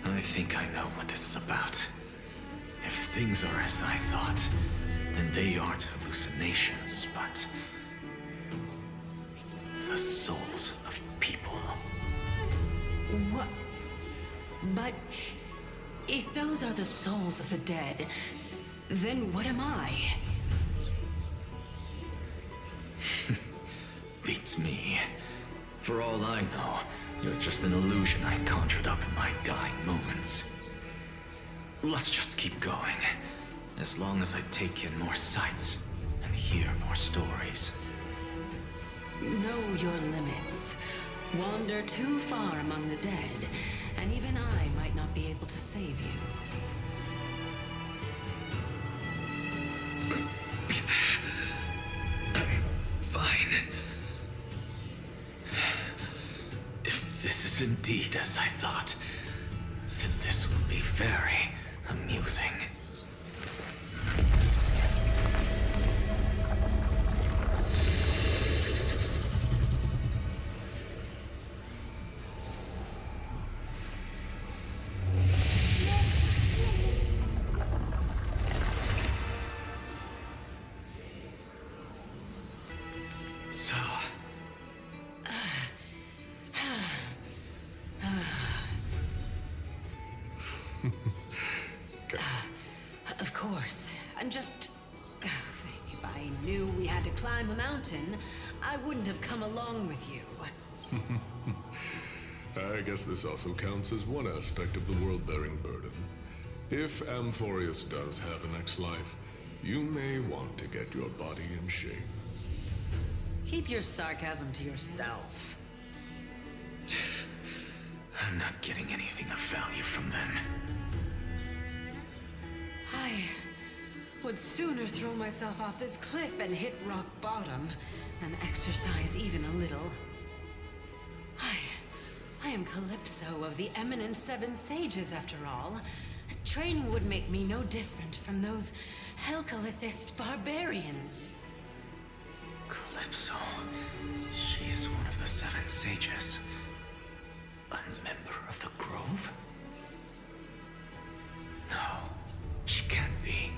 G: I think I know what this is about. If things are as I thought, then they aren't hallucinations, but the souls of people.
J: What? But if those are the souls of the dead, then what am I?
G: Beats me. For all I know, you're just an illusion I conjured up in my dying moments. Let's just keep going. As long as I take in more sights and hear more stories.
J: Know your limits. Wander too far among the dead, and even I might not be able to save you.
G: Fine. If this is indeed as I thought, then this will be very amusing. So,
J: Of course. I'm just... If I knew we had to climb a mountain, I wouldn't have come along with you.
R: I guess this also counts as one aspect of the world-bearing burden. If Amphorius does have a next life, you may want to get your body in shape.
J: Keep your sarcasm to yourself.
G: I'm not getting anything of value from them.
J: I would sooner throw myself off this cliff and hit rock bottom than exercise even a little. I am Calypso of the eminent Seven Sages, after all. Training would make me no different from those Helcalithist barbarians.
G: Calypso. She's one of the Seven Sages. A member of the Grove? No, she can't be.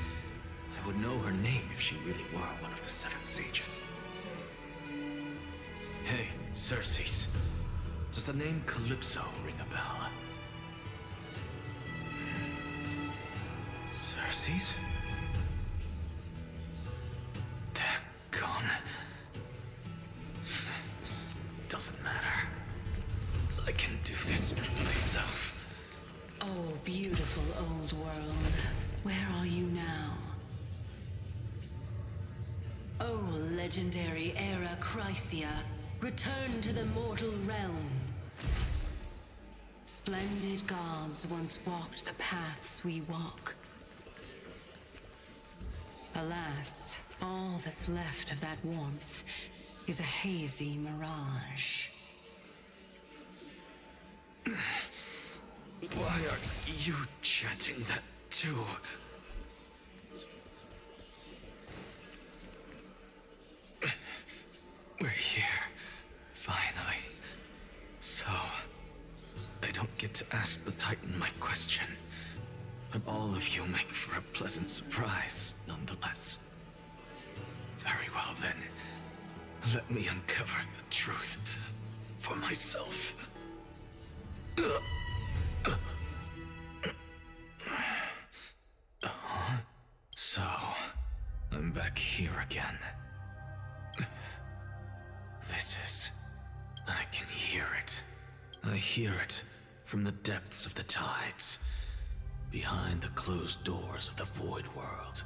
G: I would know her name if she really were one of the Seven Sages. Hey, Circes. Does the name Calypso ring a bell? Circes? They're gone.
J: now. O legendary era Chrysia, return to the mortal realm. Splendid gods once walked the paths we walk. Alas, all that's left of that warmth is a hazy mirage.
G: Why are you chanting that too? We're here, finally. So, I don't get to ask the Titan my question, but all of you make for a pleasant surprise, nonetheless. Very well then, let me uncover the truth for myself. So, I'm back here again. I can hear it. I hear it from the depths of the tides, behind the closed doors of the void world.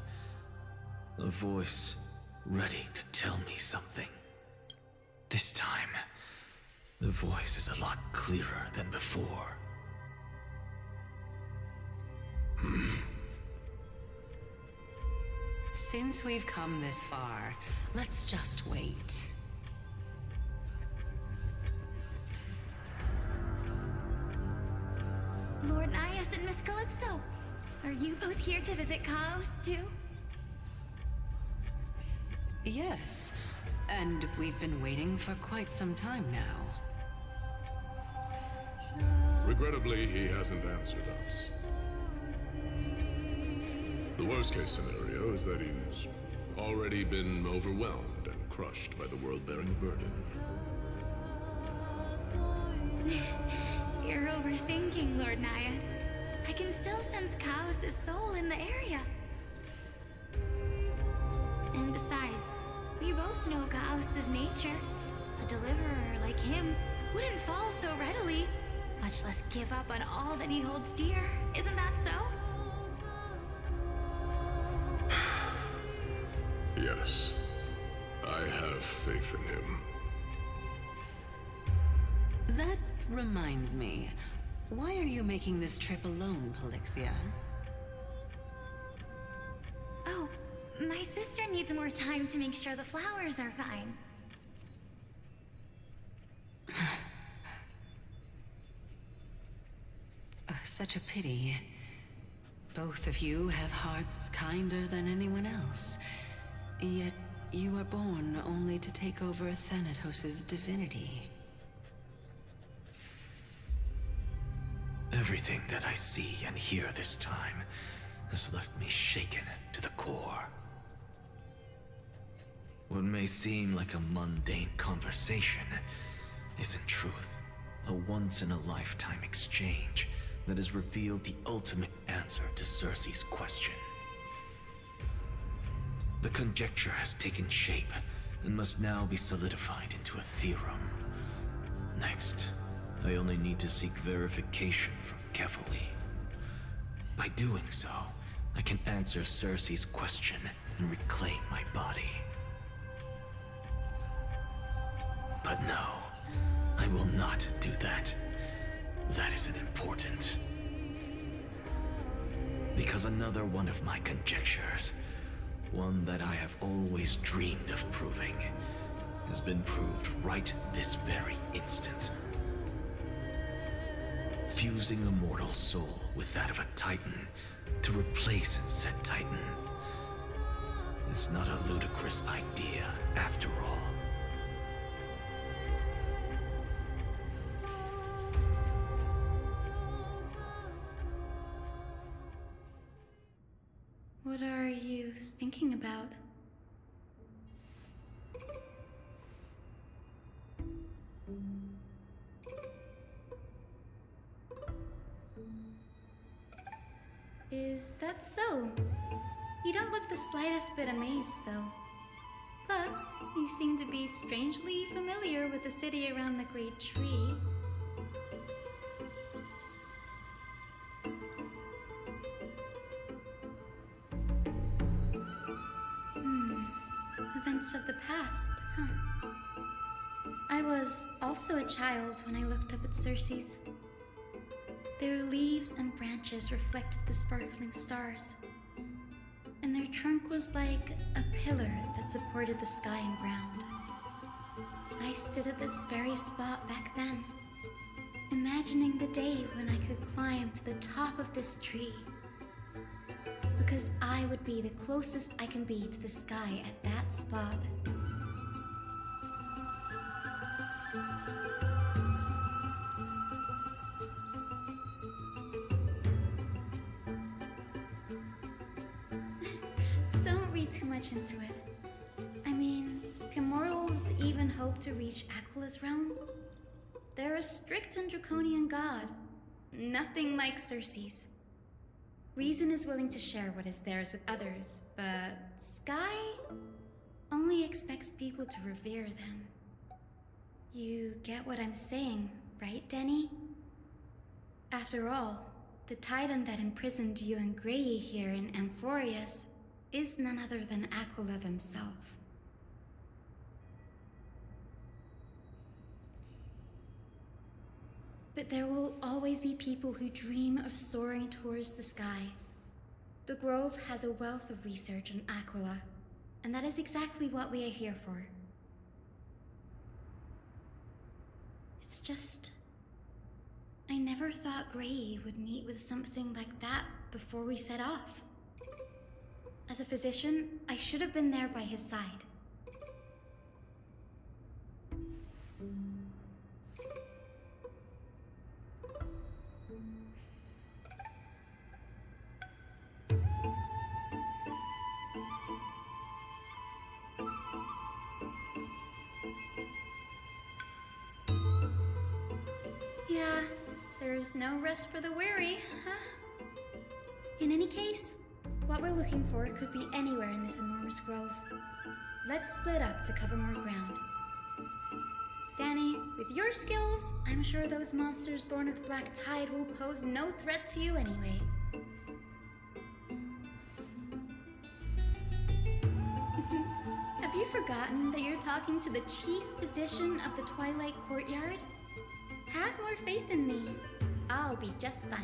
G: A voice ready to tell me something. This time, the voice is a lot clearer than before.
J: Since we've come this far, let's just wait.
C: Lord Nias and Miss Calypso, are you both here to visit Chaos too?
J: Yes, and we've been waiting for quite some time now.
R: Regrettably, he hasn't answered us. The worst-case scenario is that he's already been overwhelmed and crushed by the world-bearing burden.
C: You're overthinking, Lord Nias. I can still sense Chaos' soul in the area. And besides, we both know Chaos' nature. A deliverer like him wouldn't fall so readily, much less give up on all that he holds dear. Isn't that so?
R: Yes, I have faith in him.
J: That reminds me, why are you making this trip alone, Polixia?
C: Oh, my sister needs more time to make sure the flowers are fine.
J: Such a pity. Both of you have hearts kinder than anyone else. Yet you are born only to take over Thanatos' divinity.
G: Everything that I see and hear this time has left me shaken to the core. What may seem like a mundane conversation is in truth a once-in-a-lifetime exchange that has revealed the ultimate answer to Cersei's question. The conjecture has taken shape and must now be solidified into a theorem. Next, I only need to seek verification from Kefali. By doing so, I can answer Cersei's question and reclaim my body. But no, I will not do that. That isn't important. Because another one of my conjectures, one that I have always dreamed of proving, has been proved right this very instant. Fusing a mortal soul with that of a Titan to replace said Titan is not a ludicrous idea after all.
C: What are you thinking about? Is that so? You don't look the slightest bit amazed, though. Plus, you seem to be strangely familiar with the city around the Great Tree. Events of the past, huh? I was also a child when I looked up at Circe's. Their leaves and branches reflected the sparkling stars, and their trunk was like a pillar that supported the sky and ground. I stood at this very spot back then, imagining the day when I could climb to the top of this tree, because I would be the closest I can be to the sky at that spot. Don't read too much into it. I mean, can mortals even hope to reach Aquila's realm? They're a strict and draconian god. Nothing like Circe's. Reason is willing to share what is theirs with others, but Sky only expects people to revere them. You get what I'm saying, right, Denny? After all, the titan that imprisoned you and Grey here in Amphorius is none other than Aquila themselves. But there will always be people who dream of soaring towards the sky. The Grove has a wealth of research on Aquila, and that is exactly what we are here for. It's just, I never thought Grey would meet with something like that before we set off. As a physician, I should have been there by his side. Yeah, there's no rest for the weary, huh? In any case, what we're looking for could be anywhere in this enormous grove. Let's split up to cover more ground. Danny, with your skills, I'm sure those monsters born of the Black Tide will pose no threat to you anyway. Have you forgotten that you're talking to the chief physician of the Twilight Courtyard? Have more faith in me. I'll be just fine.